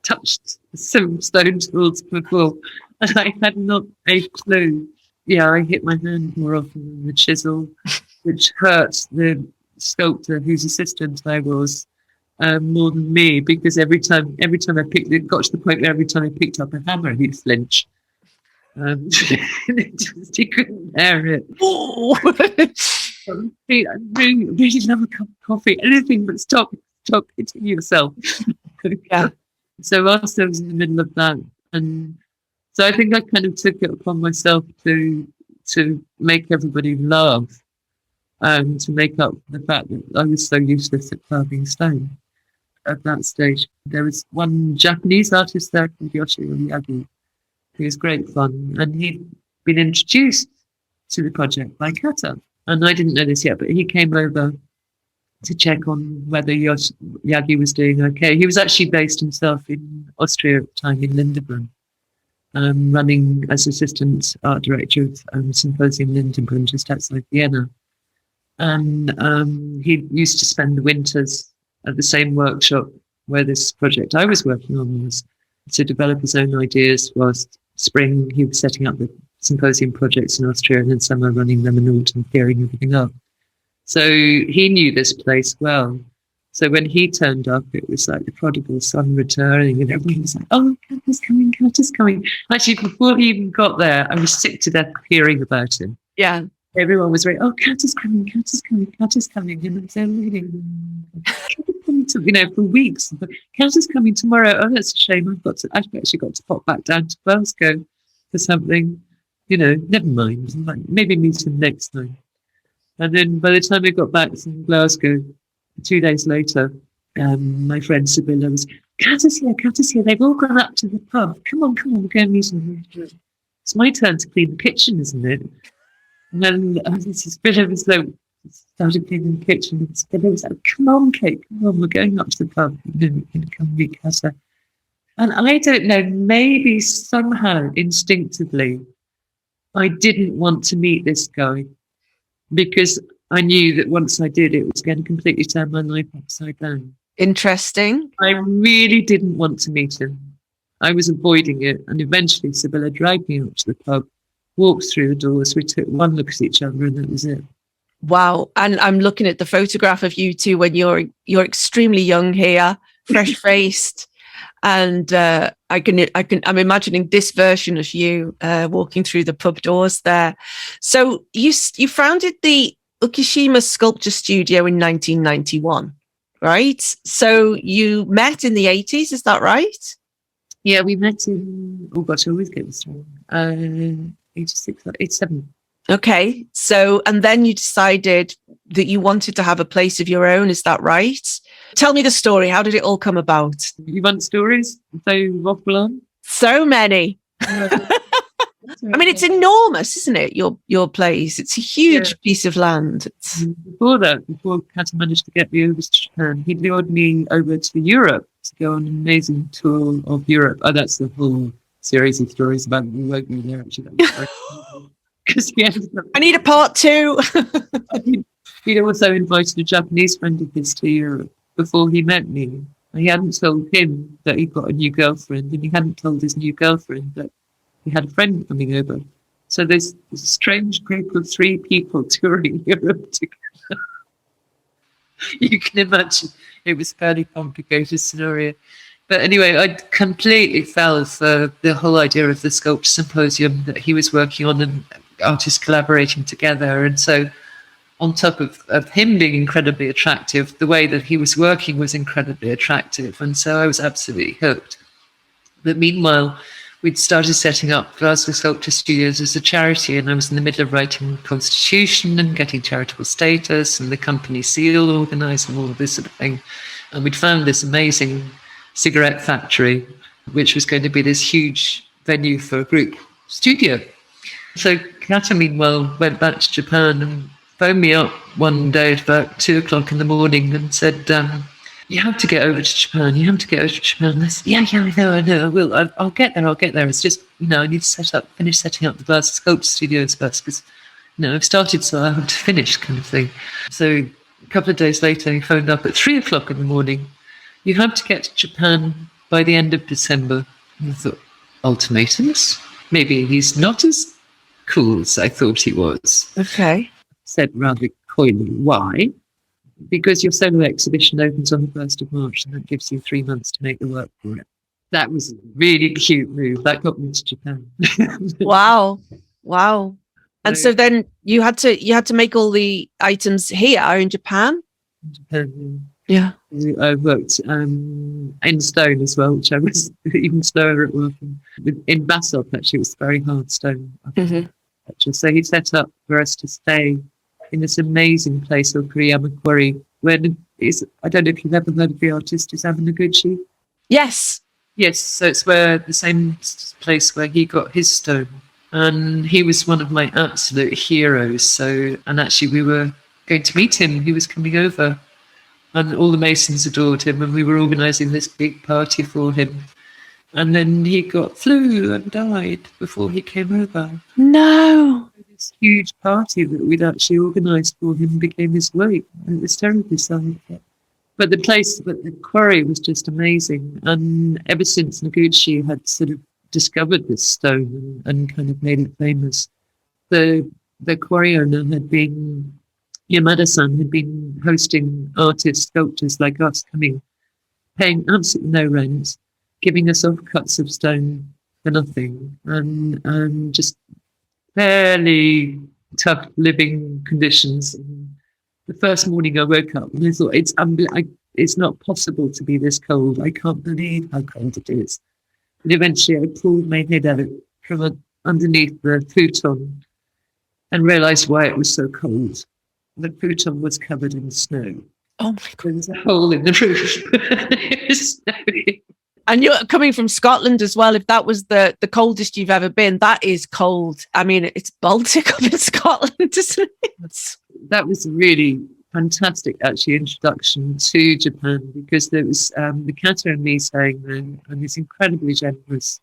touched some stone tools before, and I had not a clue. Yeah, I hit my hand more often than the chisel, which hurt the sculptor whose assistant I was more than me, because every time I picked it, got to the point where every time I picked up a hammer, he'd flinch. He couldn't bear it. I really love a cup of coffee. Anything but stop hitting yourself. Yeah. So whilst I was in the middle of that, and so I think I kind of took it upon myself to make everybody laugh, to make up the fact that I was so useless at carving stone. At that stage, there was one Japanese artist there called Yoshiro Yagi, who was great fun, and he'd been introduced to the project by Kata. And I didn't know this yet, but he came over to check on whether Yagi was doing okay. He was actually based himself in Austria at the time, in Edinburgh, running as assistant art director of Symposium in Edinburgh, just outside Vienna. And he used to spend the winters at the same workshop where this project I was working on was, to develop his own ideas, whilst spring he was setting up the symposium projects in Austria, and then summer running them, and autumn clearing everything up. So he knew this place well. So when he turned up, it was like the prodigal son returning, and everyone was like, "Oh, Cat is coming, Cat is coming." Actually, before he even got there, I was sick to death of hearing about him. Yeah. Everyone was like, "Oh, Cat is coming, Cat is coming, Cat is coming," and I was like, for weeks. Cat is coming tomorrow. Oh, that's a shame. I've actually got to pop back down to Glasgow for something. Never mind. Like, maybe meet him next time. And then by the time I got back from Glasgow, 2 days later, my friend Sibylla was, Cat is here, Cat is here. They've all gone up to the pub. Come on, we'll go and meet him. It's my turn to clean the kitchen, isn't it? And then Sibylla was like, started cleaning the kitchen. And Sibylla was like, come on, Kate, come on, we're going up to the pub. You're going to come meet Cat. And I don't know, maybe somehow instinctively, I didn't want to meet this guy because I knew that once I did, it was going to completely turn my life upside down. Interesting. I really didn't want to meet him. I was avoiding it. And eventually Sibylla dragged me up to the pub, walked through the doors. We took one look at each other and that was it. Wow. And I'm looking at the photograph of you two when you're extremely young here, fresh-faced. And I'm imagining this version of you walking through the pub doors there. So you founded the Ukishima Sculpture Studio in 1991, right? So you met in the 80s, is that right? Yeah, we met in, I always get this wrong, 86, 87. Okay. So, and then you decided that you wanted to have a place of your own, is that right? Tell me the story. How did it all come about? You want stories? They waffle on? So many. I mean, it's enormous, isn't it? Your place. It's a huge piece of land. Before Kat managed to get me over to Japan, he lured me over to Europe to go on an amazing tour of Europe. Oh, that's the whole series of stories about me working there. Actually, because I need a part 2. He also invited a Japanese friend of his to Europe before he met me. He hadn't told him that he'd got a new girlfriend, and he hadn't told his new girlfriend that he had a friend coming over. So there's a strange group of 3 people touring Europe together. You can imagine it was a fairly complicated scenario. But anyway, I completely fell for the whole idea of the sculpture symposium that he was working on and artists collaborating together. And so on top of him being incredibly attractive, the way that he was working was incredibly attractive. And so I was absolutely hooked. But meanwhile, we'd started setting up Glasgow Sculpture Studios as a charity, and I was in the middle of writing the constitution and getting charitable status and the company seal organised and all of this sort of thing. And we'd found this amazing cigarette factory, which was going to be this huge venue for a group studio. So Kata, meanwhile, went back to Japan and phoned me up one day at about 2:00 in the morning and said, you have to get over to Japan. You have to get over to Japan. And I said, yeah, I know. I will. I'll get there. It's just, I need to finish setting up the Glasgow Sculpture Studios first because, I've started, so I have to finish kind of thing. So a couple of days later, he phoned up at 3:00 in the morning. You have to get to Japan by the end of December. And I thought, ultimatums? Maybe he's not as cool as I thought he was. Okay. Said rather coyly, why? Because your solo exhibition opens on the 1st of March and that gives you 3 months to make the work for it. That was a really cute move. That got me to Japan. Wow. And so then you had to make all the items here in Japan? In Japan, yeah. I worked in stone as well, which I was even slower at working. In basalt, actually, it was very hard stone. Mm-hmm. So he set up for us to stay in this amazing place called Kuriyama Quarry, where I don't know if you've ever heard of the artist Isamu Noguchi. Yes. Yes, so it's where the same place where he got his stone. And he was one of my absolute heroes. And actually we were going to meet him. He was coming over. And all the Masons adored him, and we were organising this big party for him. And then he got flu and died before he came over. No. This huge party that we'd actually organised for him became his wake. And it was terribly sad. But the quarry was just amazing. And ever since Noguchi had sort of discovered this stone and kind of made it famous, the quarry owner had been Yamada-san had been hosting artists, sculptors like us coming, paying absolutely no rent, giving us offcuts of stone for nothing, and just fairly tough living conditions. And the first morning I woke up and I thought, it's not possible to be this cold. I can't believe how cold it is. And eventually I pulled my head out from underneath the futon and realised why it was so cold. The futon was covered in snow. Oh my God. There was a hole in the roof. It was snowy. And you're coming from Scotland as well. If that was the coldest you've ever been, that is cold. I mean, it's Baltic up in Scotland, isn't it? That was a really fantastic, actually, introduction to Japan, because there was the Kato and me staying there, and this incredibly generous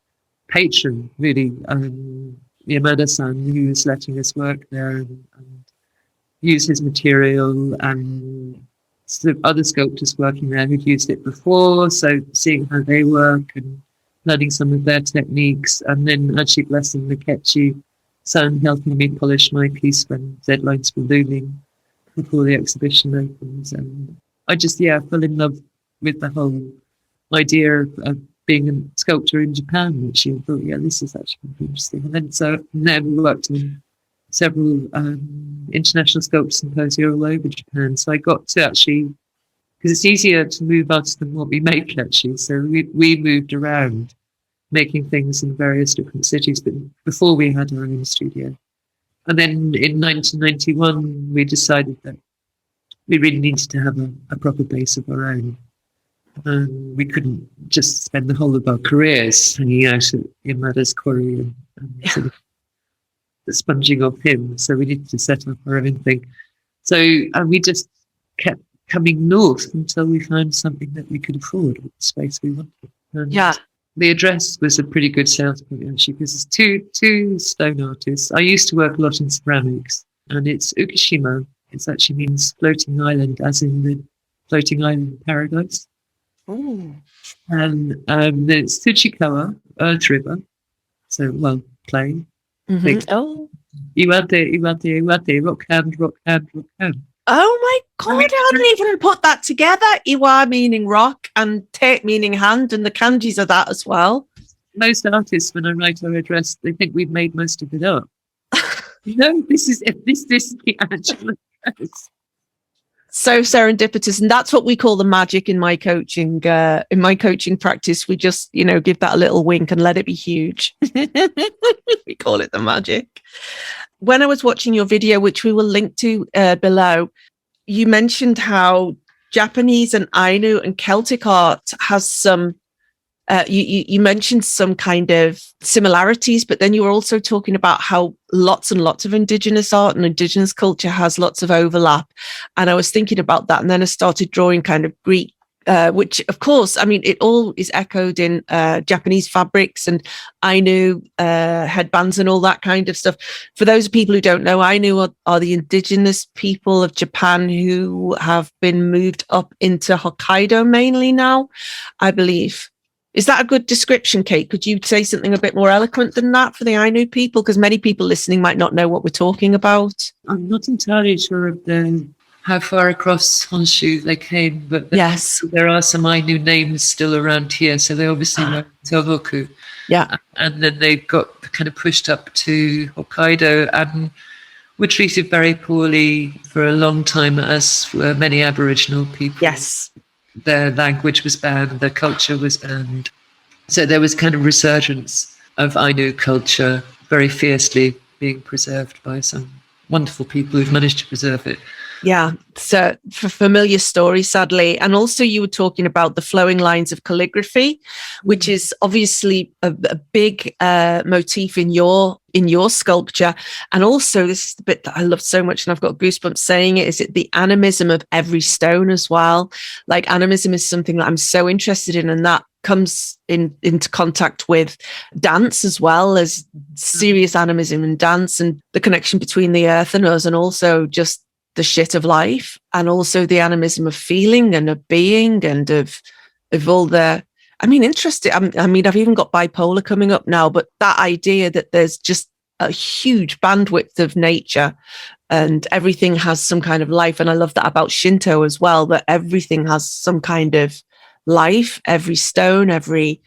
patron, really, Yamada-san, who was letting us work there and use his material, and sort of other sculptors working there who'd used it before, so seeing how they work and learning some of their techniques, and then actually blessing the Ketchi-san, helping me polish my piece when deadlines were looming before the exhibition opens. And I just, fell in love with the whole idea of being a sculptor in Japan, which I thought, this is actually interesting. And then we worked on several international sculpture symposia all over Japan. So I got to actually, because it's easier to move us than what we make, actually. So we moved around making things in various different cities, but before we had our own studio. And then in 1991, we decided that we really needed to have a proper base of our own. We couldn't just spend the whole of our careers hanging out at Yamada's quarry and sort of sponging off him. So we needed to set up our own thing. So we just kept coming north until we found something that we could afford with the space we wanted. And the address was a pretty good sales point, actually, because it's two stone artists. I used to work a lot in ceramics, and it's Ukishima. It actually means floating island, as in the floating island paradise. Ooh. And then it's Tsuchikawa, Earth River. So, plain. Mm-hmm. Oh. Iwate, rock hand, rock hand, rock hand. Oh my God, I hadn't even put that together. Iwa meaning rock and te meaning hand, and the kanjis are that as well. Most artists, when I write our address, they think we've made most of it up. This is the actual address. So serendipitous, and that's what we call the magic in my coaching. In my coaching practice, we just, give that a little wink and let it be huge. We call it the magic. When I was watching your video, which we will link to below, you mentioned how Japanese and Ainu and Celtic art has some. You mentioned some kind of similarities, but then you were also talking about how lots and lots of Indigenous art and Indigenous culture has lots of overlap. And I was thinking about that. And then I started drawing kind of Greek, which, of course, I mean, it all is echoed in Japanese fabrics and Ainu headbands and all that kind of stuff. For those people who don't know, Ainu are the Indigenous people of Japan who have been moved up into Hokkaido mainly now, I believe. Is that a good description, Kate? Could you say something a bit more eloquent than that for the Ainu people? Because many people listening might not know what we're talking about. I'm not entirely sure of how far across Honshu they came, but yes, there are some Ainu names still around here. So they obviously were Tohoku. Yeah. And then they got kind of pushed up to Hokkaido and were treated very poorly for a long time, as were many Aboriginal people. Yes. Their language was banned, their culture was banned. So there was kind of resurgence of Ainu culture very fiercely being preserved by some wonderful people who've managed to preserve it. Yeah, so for familiar story, sadly. And also you were talking about the flowing lines of calligraphy, which is obviously a big motif in your sculpture. And also, this is the bit that I love so much, and I've got goosebumps saying it, is it the animism of every stone as well. Like, animism is something that I'm so interested in, and that comes into contact with dance as well, as serious animism in dance, and the connection between the earth and us, and also just the shit of life, and also the animism of feeling and of being and of all the, I mean, interesting. I mean, I've even got bipolar coming up now, but that idea that there's just a huge bandwidth of nature, and everything has some kind of life. And I love that about Shinto as well, that everything has some kind of life. Every stone, every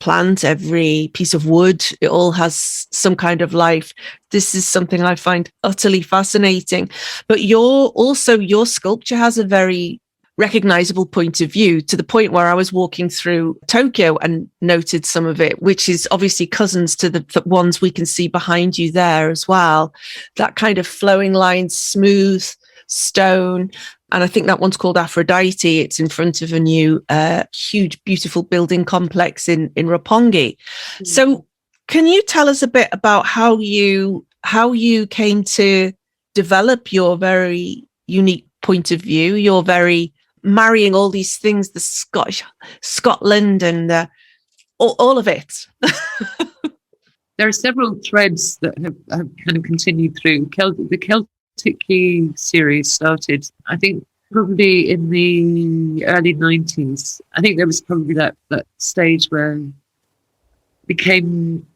plant, every piece of wood, it all has some kind of life. This is something I find utterly fascinating. But your sculpture has a very recognizable point of view, to the point where I was walking through Tokyo and noted some of it, which is obviously cousins to the ones we can see behind you there as well. That kind of flowing lines, smooth stone. And I think that one's called Aphrodite. It's in front of a new, huge, beautiful building complex in Roppongi. Mm. So can you tell us a bit about how you came to develop your very unique point of view, your very marrying all these things, the Scotland and all of it? There are several threads that have kind of continued through. The Celtic Key series started, I think, probably in the early 90s. I think there was probably that stage where I became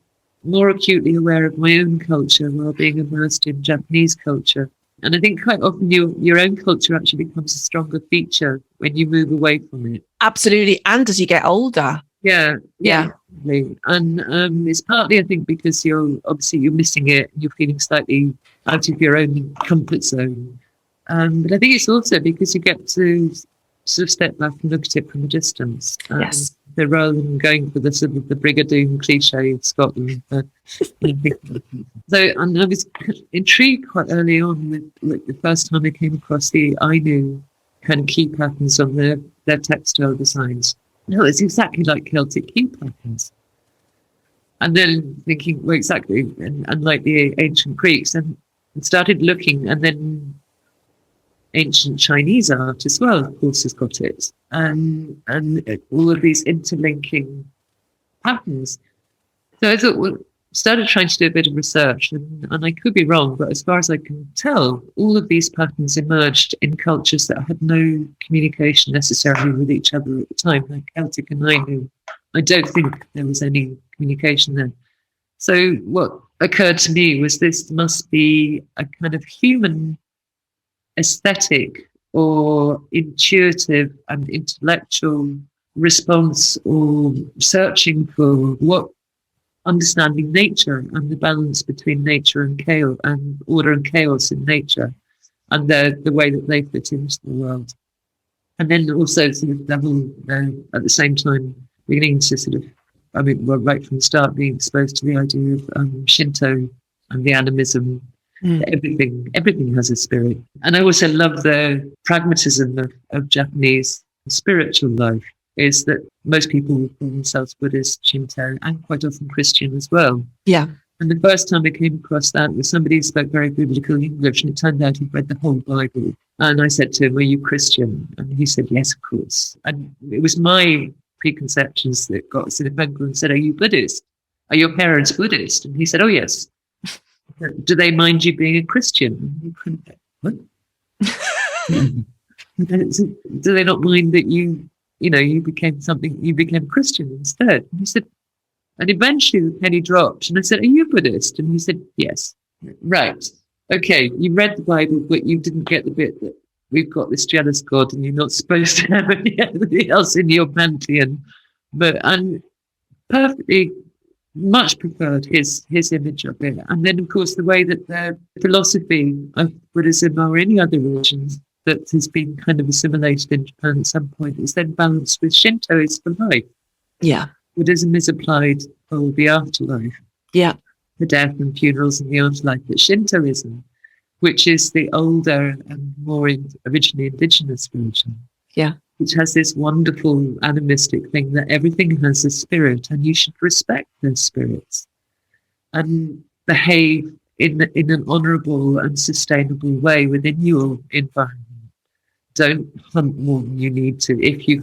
more acutely aware of my own culture while being immersed in Japanese culture. And I think quite often your own culture actually becomes a stronger feature when you move away from it. Absolutely. And as you get older. Yeah. And it's partly, I think, because you're missing it. You're feeling slightly out of your own comfort zone. But I think it's also because you get to sort of step back and look at it from a distance. Yes. So rather than going for the sort of the Brigadoon cliche of Scotland. And I was intrigued quite early on with the first time I came across the Ainu kind of key patterns on their textile designs. No, it's exactly like Celtic key patterns. And then thinking, well, exactly, and like the ancient Greeks, and started looking, and then ancient Chinese art as well, of course, has got it. And all of these interlinking patterns. So I thought, well, started trying to do a bit of research, and I could be wrong, but as far as I can tell, all of these patterns emerged in cultures that had no communication necessarily with each other at the time, like Celtic and Ainu. I don't think there was any communication there. So what occurred to me was this must be a kind of human aesthetic or intuitive and intellectual response, or searching for what understanding nature and the balance between nature and chaos, and order and chaos in nature, and the way that they fit into the world. And then also sort of double at the same time beginning to sort of, right from the start, being exposed to the idea of Shinto and the animism. Everything has a spirit. And I also love the pragmatism of Japanese spiritual life, is that most people call themselves Buddhist, Shinto, and quite often Christian as well. Yeah. And the first time I came across that was somebody who spoke very biblical English, and it turned out he'd read the whole Bible. And I said to him, "Are you Christian?" And he said, "Yes, of course." And it was my preconceptions that got us in a bangle and said, "Are you Buddhist? Are your parents Buddhist?" And he said, "Oh, yes." "Do they mind you being a Christian?" What? Do they not mind that you became a Christian instead? And he said, and eventually the penny dropped. And I said, "Are you Buddhist?" And he said, "Yes." "Right. Okay. You read the Bible, but you didn't get the bit that we've got this jealous God and you're not supposed to have anything else in your pantheon." And perfectly much preferred his image of it. And then, of course, the way that the philosophy of Buddhism or any other religions that has been kind of assimilated in Japan at some point is then balanced with Shinto is for life. Yeah. Buddhism is applied for the afterlife. Yeah. The death and funerals and the afterlife. But Shintoism, which is the older and more originally indigenous religion, yeah, which has this wonderful animistic thing that everything has a spirit and you should respect those spirits and behave in an honourable and sustainable way within your environment. Don't hunt more than you need to. If you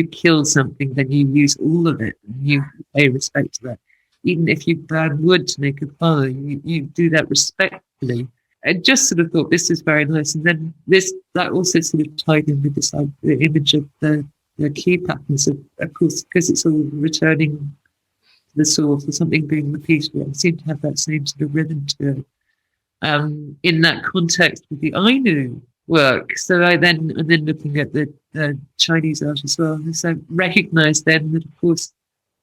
kill something, then you use all of it and you pay respect to that. Even if you burn wood to make a fire, you do that respectfully. I just sort of thought this is very nice. And then that also sort of tied in with this the image of the key patterns, of course, because it's all returning the source or something being repeated. I seem to have that same sort of rhythm to it. In that context with the Ainu work. So and then looking at the Chinese art as well. So I recognized then that, of course,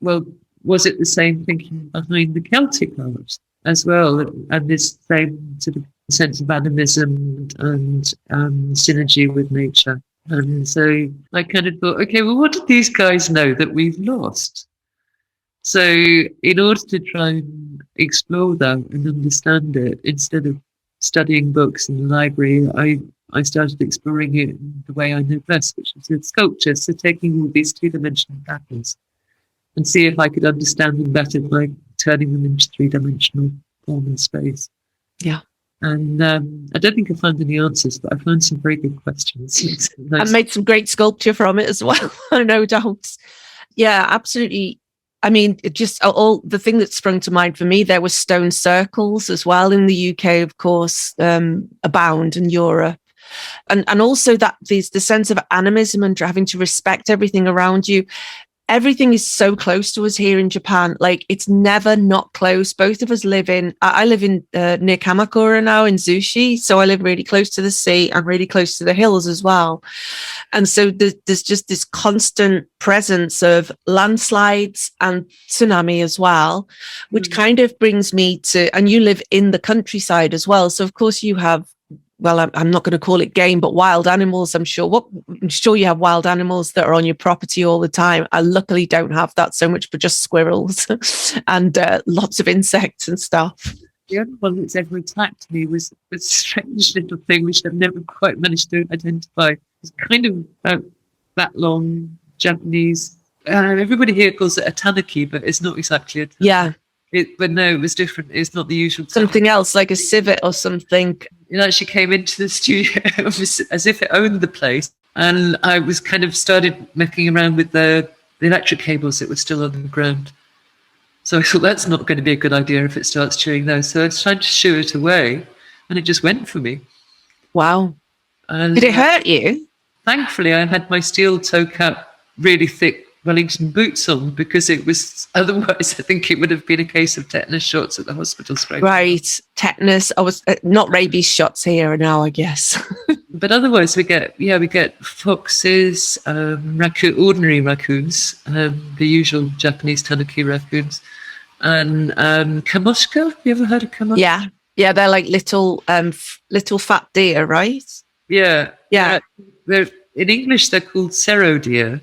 well, was it the same thinking behind the Celtic art as well? And this same sort of sense of animism and synergy with nature. And so I kind of thought, okay, well, what did these guys know that we've lost? So in order to try and explore that and understand it, instead of studying books in the library, I started exploring it in the way I know best, which is with sculpture. So taking all these two-dimensional patterns and see if I could understand them better by turning them into three-dimensional form and space. Yeah. And I don't think I found any answers, but I found some very good questions. And made some great sculpture from it as well, no doubt. Yeah, absolutely. I mean, it just all the thing that sprung to mind for me, there were stone circles as well in the UK, of course, abound in Europe. And also that the sense of animism and having to respect everything around you. Everything is so close to us here in Japan. Like, it's never not close. Both of us live I live in near Kamakura now in Zushi. So I live really close to the sea and really close to the hills as well. And so there's just this constant presence of landslides and tsunami as well, which kind of brings me to, and you live in the countryside as well. So of course you have, well, I'm not going to call it game, but wild animals. I'm sure you have wild animals that are on your property all the time. I luckily don't have that so much, but just squirrels and lots of insects and stuff. The only one that's ever attacked me was a strange little thing which I've never quite managed to identify. It's kind of about that long, Japanese. Everybody here calls it a tanuki, but it's not exactly a tanuki. Yeah. But no, it was different. It's not the usual. Something else, like a civet or something. It actually came into the studio as if it owned the place. And I was kind of started messing around with the electric cables that were still on the ground. So I thought, that's not going to be a good idea if it starts chewing those. So I was trying to shoo it away, and it just went for me. Wow. And did it hurt you? Thankfully, I had my steel toe cap, really thick Wellington boots on, because it was, otherwise I think it would have been a case of tetanus shots at the hospital straight. Right, tetanus. I was not rabies shots here now, I guess. But otherwise we get foxes, ordinary raccoons, the usual Japanese tanuki raccoons, and kamoshka. Have you ever heard of kamoshka? Yeah, they're like little fat deer, right? Yeah. They're in English they're called cerro deer.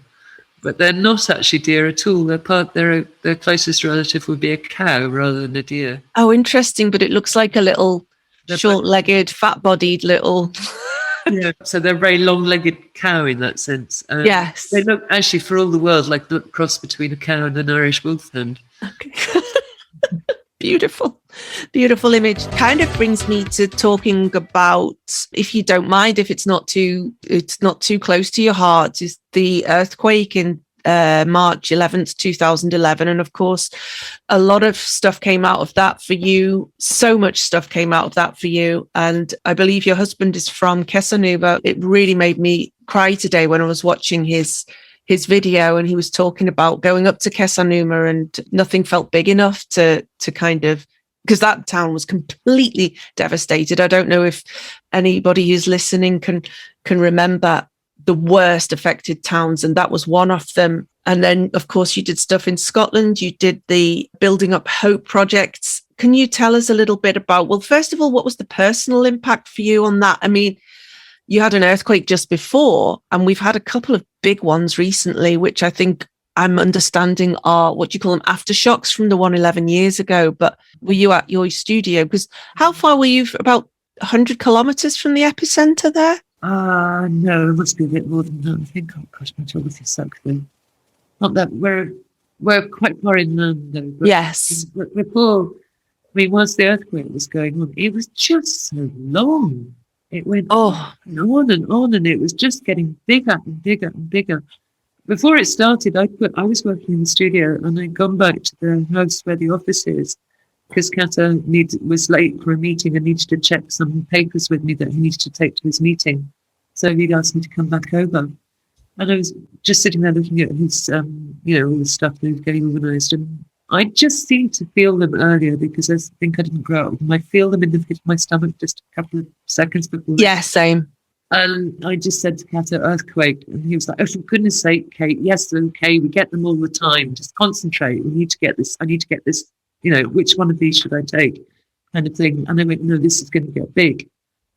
But they're not actually deer at all. Their closest relative would be a cow rather than a deer. Oh, interesting. But it looks like a little short-legged, fat-bodied little. Yeah. So they're a very long-legged cow in that sense. Yes. They look actually, for all the world, like the cross between a cow and an Irish wolfhound. Okay. Beautiful image. Kind of brings me to talking about, if you don't mind, if it's not too close to your heart, is the earthquake in March 11th, 2011. And of course, a lot of stuff came out of that for you. So much stuff came out of that for you. And I believe your husband is from Kesanuma. It really made me cry today when I was watching his video, and he was talking about going up to Kesanuma and nothing felt big enough to kind of, because that town was completely devastated. I don't know if anybody who's listening can remember the worst affected towns, and that was one of them. And then, of course, you did stuff in Scotland. You did the Building Up Hope projects. Can you tell us a little bit about, well, first of all, what was the personal impact for you on that? I mean, you had an earthquake just before, and we've had a couple of big ones recently, which I think I'm understanding are, what do you call them, aftershocks from the one 11 years ago. But were you at your studio? Because how far were you? About 100 kilometers from the epicenter there? No, it must be a bit more than that. I think, oh gosh, my geography sucks then. Not that we're quite far inland though. But yes. Before, I mean, once the earthquake was going on, it was just so long. It went on and on, and it was just getting bigger and bigger and bigger. Before it started, I was working in the studio, and I'd gone back to the house where the office is, because Kata was late for a meeting and needed to check some papers with me that he needed to take to his meeting. So he'd asked me to come back over. And I was just sitting there looking at his, all the stuff that was getting organised. And I just seem to feel them earlier because I think I didn't grow up with them. I feel them in the pit of my stomach just a couple of seconds before. Yeah, same. And I just said to Kato, earthquake. And he was like, oh, for goodness sake, Kate, yes, okay, we get them all the time. Just concentrate. We need to get this. I need to get this, which one of these should I take? Kind of thing. And I went, no, this is going to get big.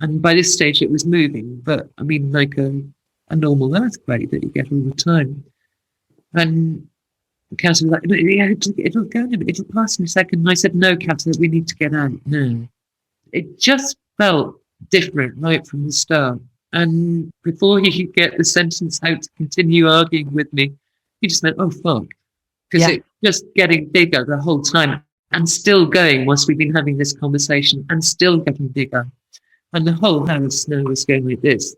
And by this stage, it was moving. But I mean, like a normal earthquake that you get all the time. And Kato was like, yeah, it'll go, it'll pass in a second. And I said, no, Kato, we need to get out. No. It just felt different right from the start. And before he could get the sentence out to continue arguing with me, he just went, oh, fuck. Because it's just getting bigger the whole time and still going whilst we've been having this conversation and still getting bigger. And the whole house now was going like this.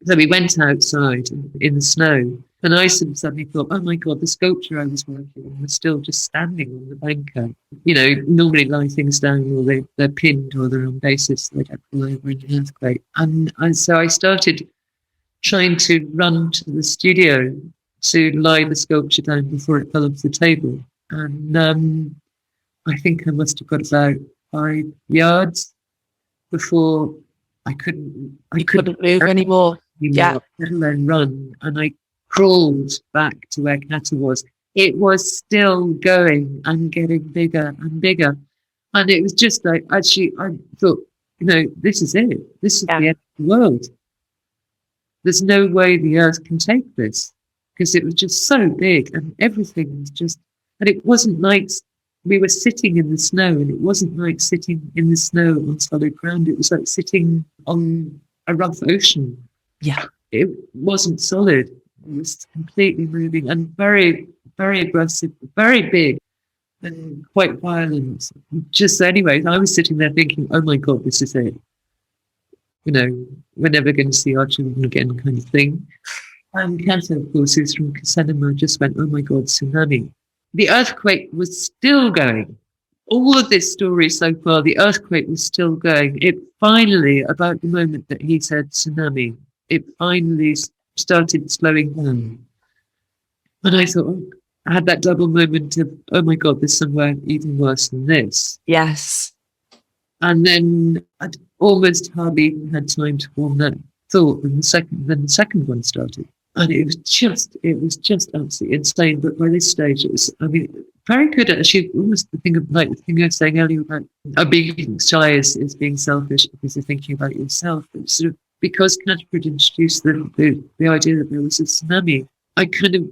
So we went outside in the snow and I suddenly thought, oh my God, the sculpture I was working on was still just standing on the banker. Normally lie things down or they're pinned or they're on basis so they don't fall over in an earthquake. And so I started trying to run to the studio to lie the sculpture down before it fell off the table. And I think I must have got about 5 yards before I couldn't move anymore. Let alone run. And I crawled back to where Kato was. It was still going and getting bigger and bigger. And it was just like, actually, I thought, this is it. This is the end of the world. There's no way the earth can take this because it was just so big and everything was just, and it wasn't like we were sitting in the snow and it wasn't like sitting in the snow on solid ground. It was like sitting on a rough ocean. Yeah. It wasn't solid. It was completely moving and very, very aggressive, very big and quite violent. Just anyway, I was sitting there thinking, oh my God, this is it. We're never going to see our children again kind of thing. And Kato, of course, who's from Kasenema, just went, oh my God, tsunami. The earthquake was still going. All of this story so far, the earthquake was still going. It finally, about the moment that he said tsunami, it finally started slowing down. And I thought, I had that double moment of, oh my God, there's somewhere even worse than this. Yes. And then I'd almost hardly even had time to form that thought when the second one started. And it was just absolutely insane. But by this stage, it was, very good at actually almost the thing I was saying earlier about being shy is being selfish because you're thinking about yourself. But sort of because Canterbury introduced the idea that there was a tsunami, I kind of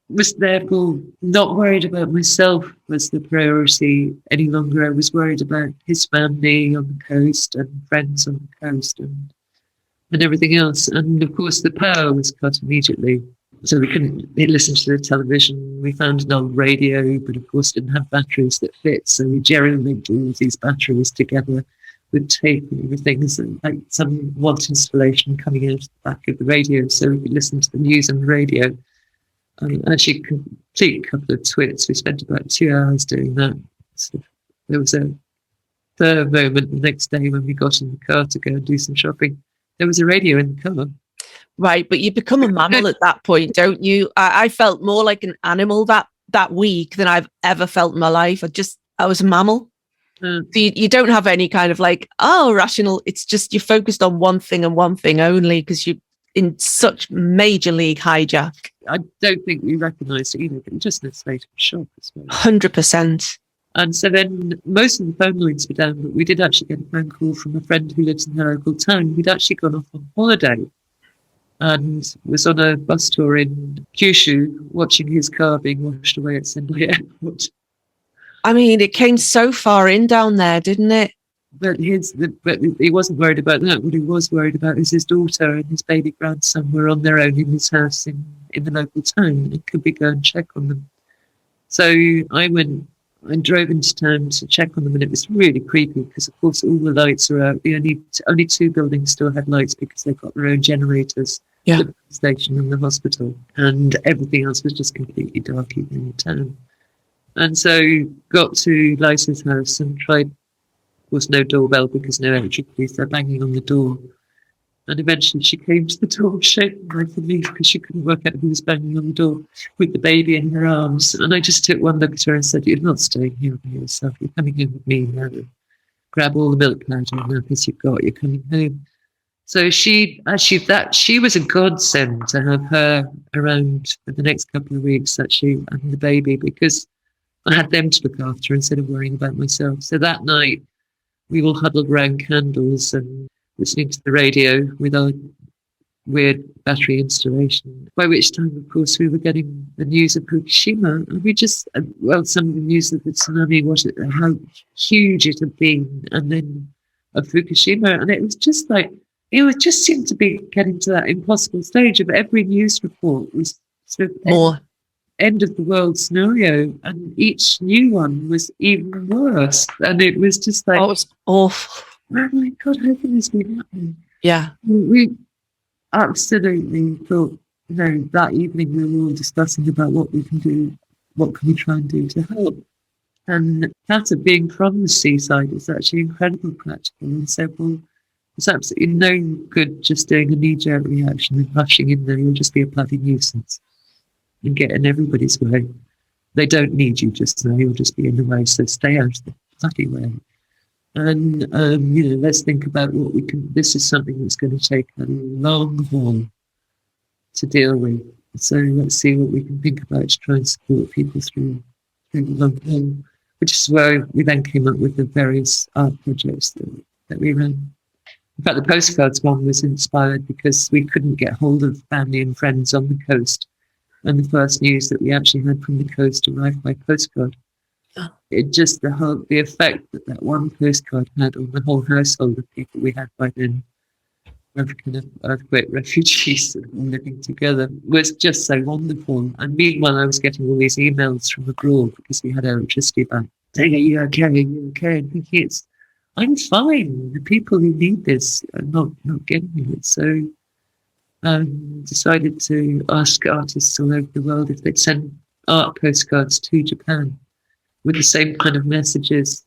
was therefore not worried about myself as the priority any longer. I was worried about his family on the coast and friends on the coast and everything else. And of course, the power was cut immediately. So we couldn't listen to the television. We found an old radio, but of course didn't have batteries that fit. So we jerry-rigged all these batteries together with tape and everything. So like some want installation coming out of the back of the radio so we could listen to the news on the radio. Actually, complete couple of twits. We spent about 2 hours doing that. So there was a third moment the next day when we got in the car to go and do some shopping. There was a radio in the car. Right, but you become a mammal at that point, don't you? I felt more like an animal that week than I've ever felt in my life. I was a mammal. So you don't have any kind of rational. It's just you're focused on one thing and one thing only because you're in such major league hijack. I don't think we recognised it either, but just in a state of shock as well. 100%. And so then most of the phone lines were down, but we did actually get a phone call from a friend who lives in the local town. We'd actually gone off on holiday and was on a bus tour in Kyushu watching his car being washed away at Sendai Airport. It came so far in down there, didn't it? But he wasn't worried about that. What he was worried about is his daughter and his baby grandson were on their own in his house in the local town. And could we go and check on them? So I drove into town to check on them, and it was really creepy because, of course, all the lights are out. The only 2 buildings still had lights because they've got their own generators. Yeah. The station and the hospital, and everything else was just completely dark even in the town. And so got to Lisa's house and tried. There was no doorbell because no electricity, so banging on the door. And eventually she came to the door shaking like a leaf because she couldn't work out who was banging on the door with the baby in her arms. And I just took one look at her and said, "You're not staying here by yourself. You're coming in with me now. Grab all the milk powder and nappies you've got. You're coming home." So she was a godsend to have her around for the next couple of weeks, actually, and the baby, because I had them to look after instead of worrying about myself. So that night, we all huddled around candles and listening to the radio with our weird battery installation. By which time, of course, we were getting the news of Fukushima, and we just, some of the news of the tsunami, how huge it had been, and then of Fukushima, and it was just like, it just seemed to be getting to that impossible stage of every news report was sort of More. End of the world scenario, and each new one was even worse. And it was just like, oh, it's awful. Oh my God, how can this be happening? Yeah. We absolutely thought, that evening we were all discussing about what we can do, what can we try and do to help. And that of being from the seaside is actually incredibly practical. And so, well, there's absolutely no good just doing a knee-jerk reaction and rushing in there. You'll just be a bloody nuisance and get in everybody's way. They don't need you just now. You'll just be in the way. So stay out of the bloody way. And, let's think about what we can. This is something that's going to take a long haul to deal with. So let's see what we can think about to try and support people through the long haul, which is where we then came up with the various art projects that we ran. In fact, the postcards one was inspired because we couldn't get hold of family and friends on the coast. And the first news that we actually had from the coast arrived by postcard. It just, the effect that one postcard had on the whole household of people we had by then, earthquake refugees living together, was just so wonderful. And meanwhile, I was getting all these emails from abroad because we had electricity back saying, "Are you okay? Are you okay?" And thinking, I'm fine. The people who need this are not getting it. So decided to ask artists all over the world if they'd send art postcards to Japan with the same kind of messages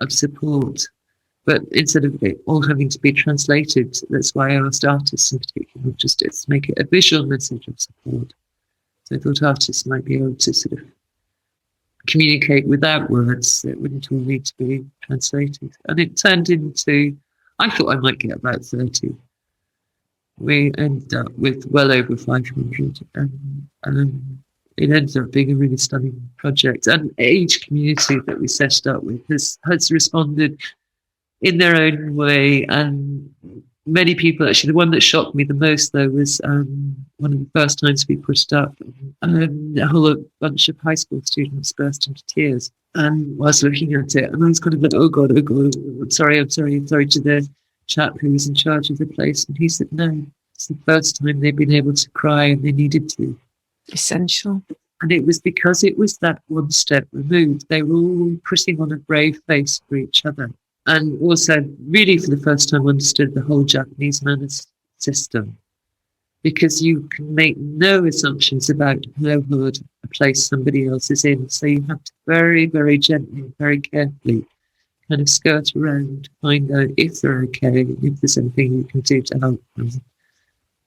of support. But instead of it all having to be translated, that's why I asked artists in particular just to make it a visual message of support. So I thought artists might be able to sort of communicate without words. It wouldn't all need to be translated. And it turned into, I thought I might get about 30. We ended up with well over 500. And it ended up being a really stunning project. And each community that we set it up with has responded in their own way. And many people, actually, the one that shocked me the most, though, was one of the first times we put it up. A whole bunch of high school students burst into tears whilst looking at it. And I was kind of like, oh God, I'm sorry to the chap who was in charge of the place. And he said, no, it's the first time they've been able to cry and they needed to. Essential. And it was because it was that one step removed. They were all putting on a brave face for each other. And also, really, for the first time, understood the whole Japanese manners system, because you can make no assumptions about how hard a place somebody else is in. So you have to very, very gently, very carefully kind of skirt around, find out if they're okay, if there's anything you can do to help them,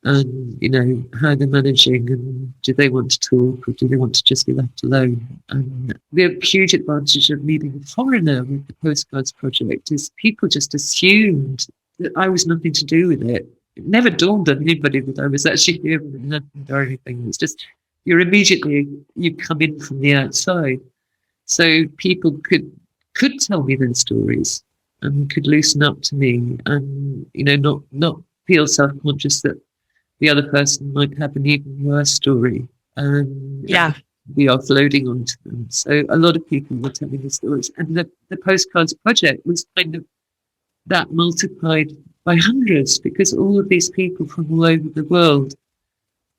and how they're managing, and do they want to talk or do they want to just be left alone. And the huge advantage of me being a foreigner with the Postcards project is people just assumed that I was nothing to do with it. It never dawned on anybody that I was actually here or anything. It's just you come in from the outside, so people could tell me their stories and could loosen up to me, and not feel self-conscious that the other person might have an even worse story. Yeah. Be offloading onto them. So a lot of people were telling the stories. And the Postcards project was kind of that multiplied by hundreds, because all of these people from all over the world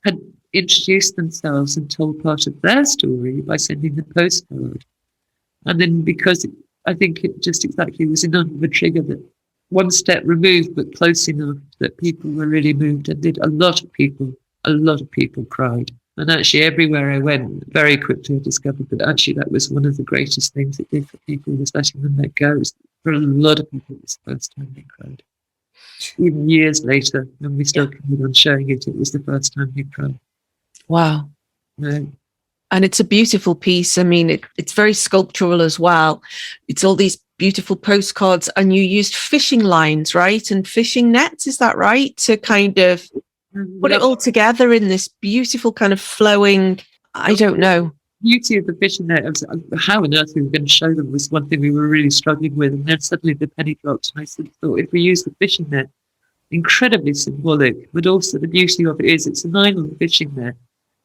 had introduced themselves and told part of their story by sending the postcard. And then because I think it just exactly was enough of a trigger that one step removed, but close enough that people were really moved, and a lot of people cried. And actually everywhere I went, very quickly I discovered that actually that was one of the greatest things it did for people, was letting them let go. For a lot of people, it was the first time they cried. even years later, and we still carried on showing it. It was the first time he'd come. Wow. No. And it's a beautiful piece. I mean, it's very sculptural as well. It's all these beautiful postcards, and you used fishing lines, right? And fishing nets, is that right? To kind of put it all together in this beautiful kind of flowing, I don't know. Beauty of the fishing net, how on earth we were going to show them was one thing we were really struggling with. And then suddenly the penny dropped, and I thought, if we use the fishing net, incredibly symbolic, but also the beauty of it is it's a nylon fishing net,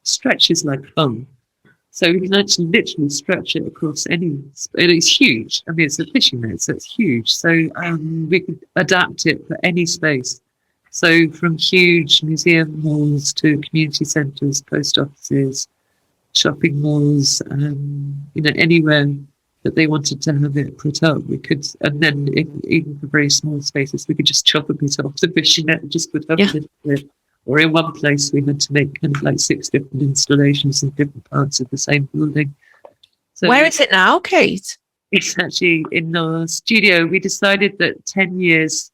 stretches like foam. So we can actually literally stretch it across any, and it's huge. I mean, it's a fishing net, so it's huge. So we could adapt it for any space. So from huge museum halls to community centres, post offices, shopping malls, anywhere that they wanted to have it put up, we could. And then even for very small spaces, we could just chop a bit off the fishing net and just put up it. Or in one place, we had to make kind of like 6 different installations in different parts of the same building. So where is it now, Kate? It's actually in our studio. We decided that 10 years,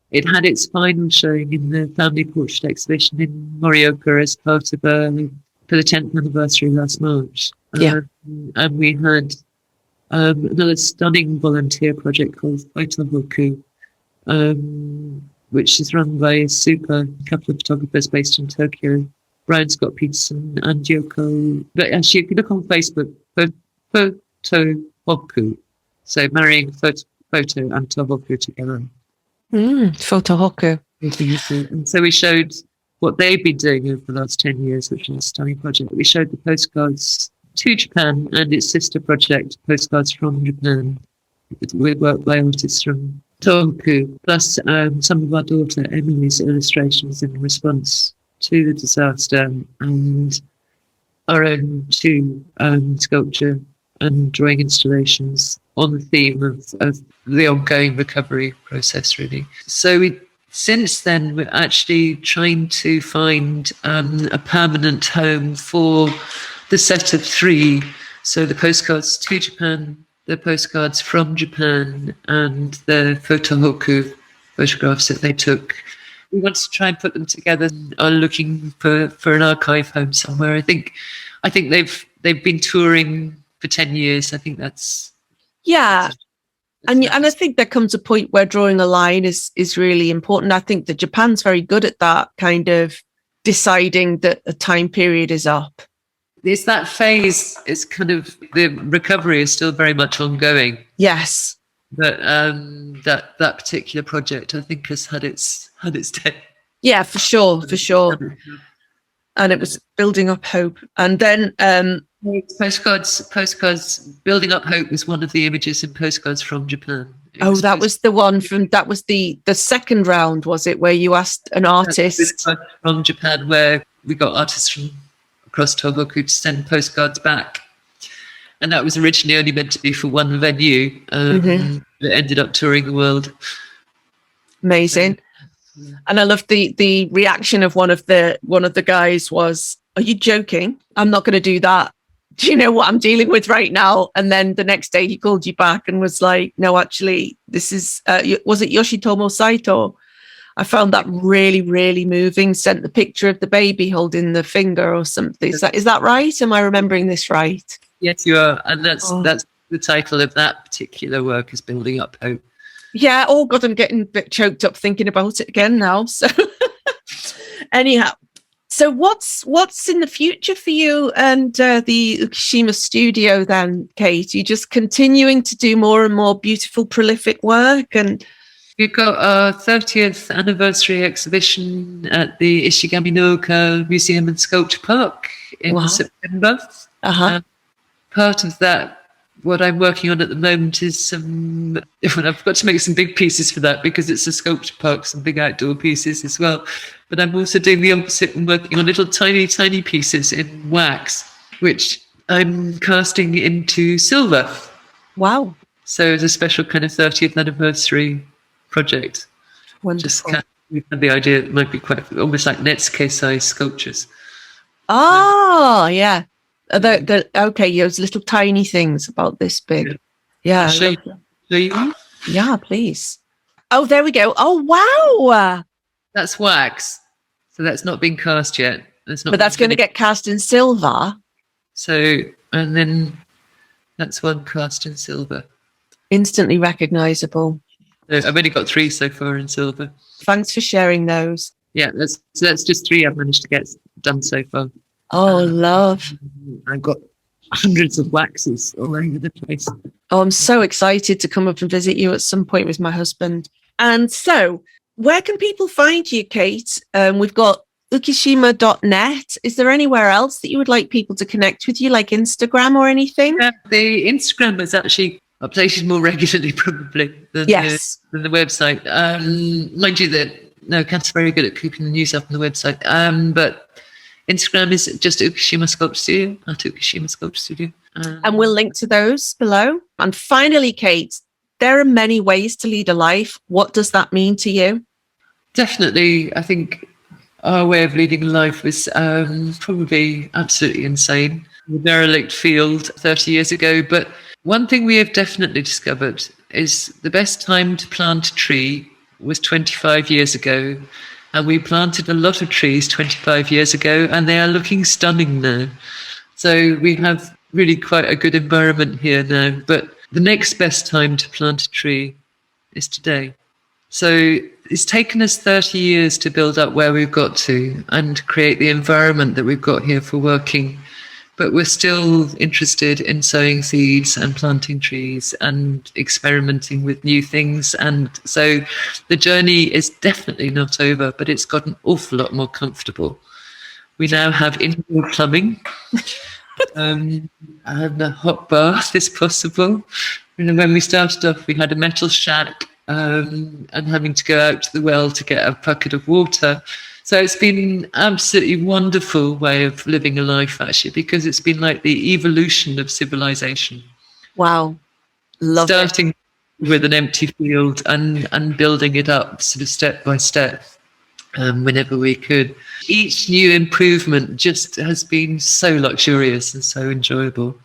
it had its final showing in the Family Portrait exhibition in Morioka as part of for the 10th anniversary last March. And we had another stunning volunteer project called Tohoku, which is run by a couple of photographers based in Tokyo, Brian Scott Peterson and Yoko. But actually, if you look on Facebook, Tohoku, so marrying photo and Tohoku together. Photohoku. And so we showed what they've been doing over the last 10 years, which is a stunning project. We showed the postcards to Japan and its sister project, Postcards from Japan, with work by artists from Tohoku, plus some of our daughter Emily's illustrations in response to the disaster, and our own 2 sculpture and drawing installations on the theme of the ongoing recovery process, really. So since then, we're actually trying to find a permanent home for the set of 3. So the postcards to Japan, the postcards from Japan, and the Tohoku photographs that they took. We want to try and put them together and are looking for an archive home somewhere. I think they've been touring for 10 years. I think that's... Yeah. And I think there comes a point where drawing a line is really important. I think that Japan's very good at that, kind of deciding that a time period is up. It's that phase. It's kind of, the recovery is still very much ongoing. Yes, but that particular project, I think, has had its day. Yeah, for sure. And it was building up hope. And then postcards. Building up hope was one of the images in Postcards from Japan. That was the one that was the second round, was it, where you asked an artist from Japan, where we got artists from across Tohoku to send postcards back, and that was originally only meant to be for one venue. It ended up touring the world. Amazing. And I loved the reaction of one of the guys was, "Are you joking? I'm not going to do that. Do you know what I'm dealing with right now?" And then the next day he called you back and was like, "No, actually, this is was it Yoshitomo Saito?" I found that really, really moving. Sent the picture of the baby holding the finger or something. Is that right? Am I remembering this right? Yes, you are. And that's the title of that particular work, is Building Up Hope. Yeah. Oh God, I'm getting a bit choked up thinking about it again now. So anyhow, so what's in the future for you and the Ukishima studio then, Kate? You just continuing to do more and more beautiful, prolific work? And we've got our 30th anniversary exhibition at the Ishigami-no-Oka Museum and Sculpture Park in September. Part of that, what I'm working on at the moment is I've got to make some big pieces for that, because it's a sculpture park, some big outdoor pieces as well. But I'm also doing the opposite and working on little tiny, tiny pieces in wax, which I'm casting into silver. Wow. So it's a special kind of 30th anniversary project. Wonderful. We've had the idea it might be quite almost like Netsuke-size sculptures. Oh, yeah. Okay, those little tiny things about this big. Yeah. Show you? Yeah, please. Oh, there we go. Oh, wow. That's wax. So that's not been cast yet. But that's going to get cast in silver. So, and then that's one cast in silver. Instantly recognizable. So I've only got 3 so far in silver. Thanks for sharing those. Yeah, that's just 3 I've managed to get done so far. Oh, love. I've got hundreds of waxes all over the place. Oh, I'm so excited to come up and visit you at some point with my husband. And so, where can people find you, Kate? We've got ukishima.net. Is there anywhere else that you would like people to connect with you, like Instagram or anything? The Instagram is actually updated more regularly, probably, than the website. Mind you, that Kat's very good at keeping the news up on the website. But Instagram is just Ukishima Sculptor Studio, at Ukishima Sculptor Studio. And we'll link to those below. And finally, Kate, there are many ways to lead a life. What does that mean to you? Definitely, I think our way of leading a life was probably absolutely insane. The derelict field 30 years ago. But one thing we have definitely discovered is the best time to plant a tree was 25 years ago. And we planted a lot of trees 25 years ago, and they are looking stunning now. So we have really quite a good environment here now. But the next best time to plant a tree is today. So it's taken us 30 years to build up where we've got to and create the environment that we've got here for working. But we're still interested in sowing seeds and planting trees and experimenting with new things. And so the journey is definitely not over, but it's got an awful lot more comfortable. We now have indoor plumbing. And a hot bath is possible. When we started off, we had a metal shack and having to go out to the well to get a bucket of water. So it's been an absolutely wonderful way of living a life, actually, because it's been like the evolution of civilization. Wow. Love Starting it. With an empty field and building it up sort of step by step whenever we could. Each new improvement just has been so luxurious and so enjoyable.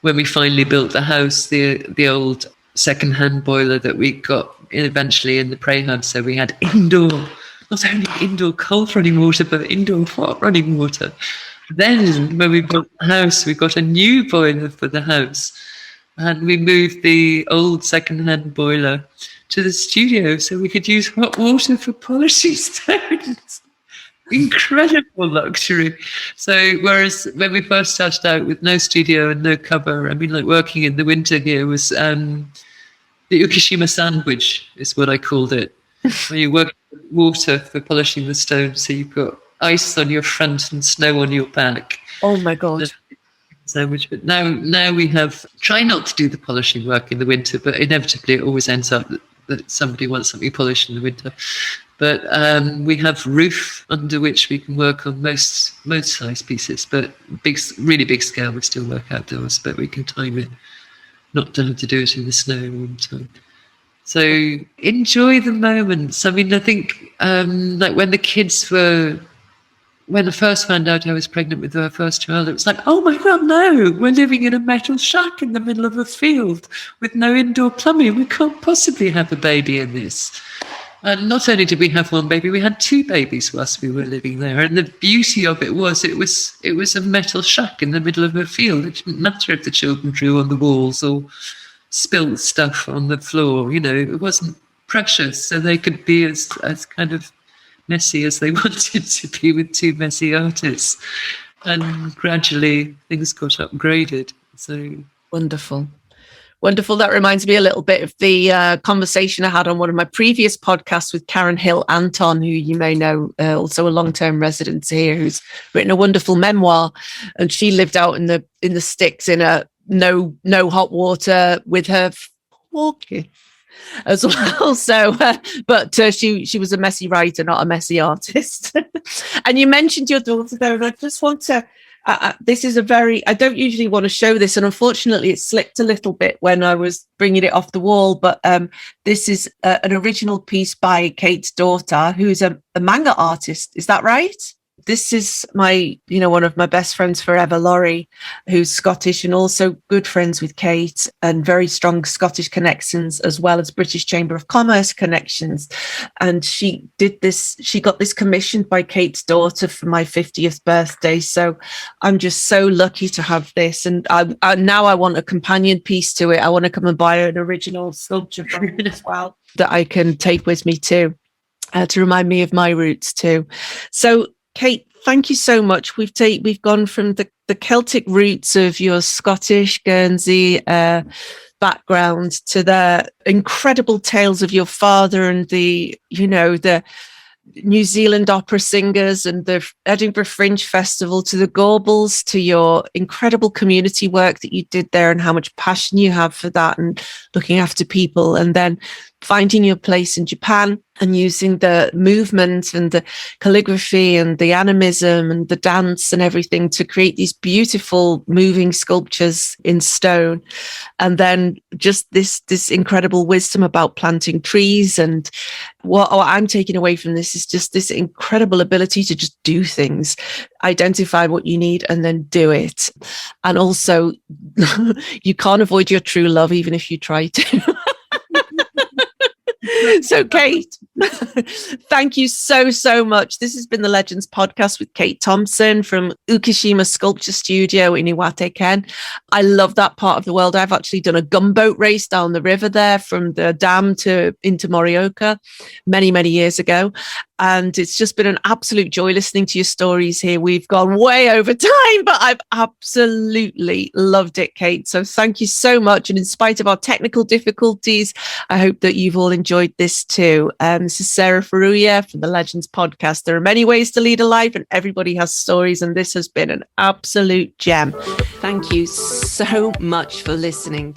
When we finally built the house, the old second-hand boiler that we got eventually in the prehab, so we had not only indoor cold running water, but indoor hot running water. Then when we built the house, we got a new boiler for the house. And we moved the old second-hand boiler to the studio so we could use hot water for polishing stones. Incredible luxury. So whereas when we first started out with no studio and no cover, I mean, like working in the winter here was the Ukishima sandwich is what I called it. Where you work with water for polishing the stone, so you've got ice on your front and snow on your back. Oh my God. Sandwich. But now we have try not to do the polishing work in the winter, but inevitably it always ends up that somebody wants something polished in the winter. But we have roof under which we can work on most size pieces, but really big scale we still work outdoors, but we can time it. Not have to do it in the snow all the time. So enjoy the moments. I mean, I think like when I first found out I was pregnant with our first child, it was like, oh my God, no, we're living in a metal shack in the middle of a field with no indoor plumbing. We can't possibly have a baby in this. And not only did we have one baby, we had 2 babies whilst we were living there. And the beauty of it was it was a metal shack in the middle of a field. It didn't matter if the children drew on the walls or spilled stuff on the floor. You know, it wasn't precious, so they could be as kind of messy as they wanted to be with 2 messy artists. And gradually things got upgraded. So wonderful. That reminds me a little bit of the conversation I had on one of my previous podcasts with Karen Hill Anton, who you may know, also a long-term resident here, who's written a wonderful memoir. And she lived out in the sticks in a no hot water with her walking as well. So, but she was a messy writer, not a messy artist. And you mentioned your daughter there, and I just want to. This is I don't usually want to show this, and unfortunately it slipped a little bit when I was bringing it off the wall, but this is an original piece by Kate's daughter, who's a manga artist. Is that right? this is my, one of my best friends forever, Laurie, who's Scottish and also good friends with Kate and very strong Scottish connections as well as British Chamber of Commerce connections. And she got this commissioned by Kate's daughter for my 50th birthday. So I'm just so lucky to have this. And now I want a companion piece to it. I want to come and buy an original sculpture from it as well that I can take with me too. To remind me of my roots too. So, Kate, thank you so much. We've gone from the Celtic roots of your Scottish Guernsey background to the incredible tales of your father and the New Zealand opera singers and the Edinburgh Fringe Festival, to the Gorbals, to your incredible community work that you did there and how much passion you have for that and looking after people, and then finding your place in Japan and using the movement and the calligraphy and the animism and the dance and everything to create these beautiful moving sculptures in stone. And then just this incredible wisdom about planting trees. And what I'm taking away from this is just this incredible ability to just do things, identify what you need and then do it. And also you can't avoid your true love even if you try to. So, Kate, thank you so much. This has been the Legends podcast with Kate Thomson from Ukishima Sculpture Studio in Iwate, Ken. I love that part of the world. I've actually done a gunboat race down the river there from the dam into Morioka many years ago. And it's just been an absolute joy listening to your stories here. We've gone way over time, but I've absolutely loved it, Kate. So thank you so much. And in spite of our technical difficulties, I hope that you've all enjoyed this too. This is Sarah Faruya from the Legends podcast. There are many ways to lead a life and everybody has stories. And this has been an absolute gem. Thank you so much for listening to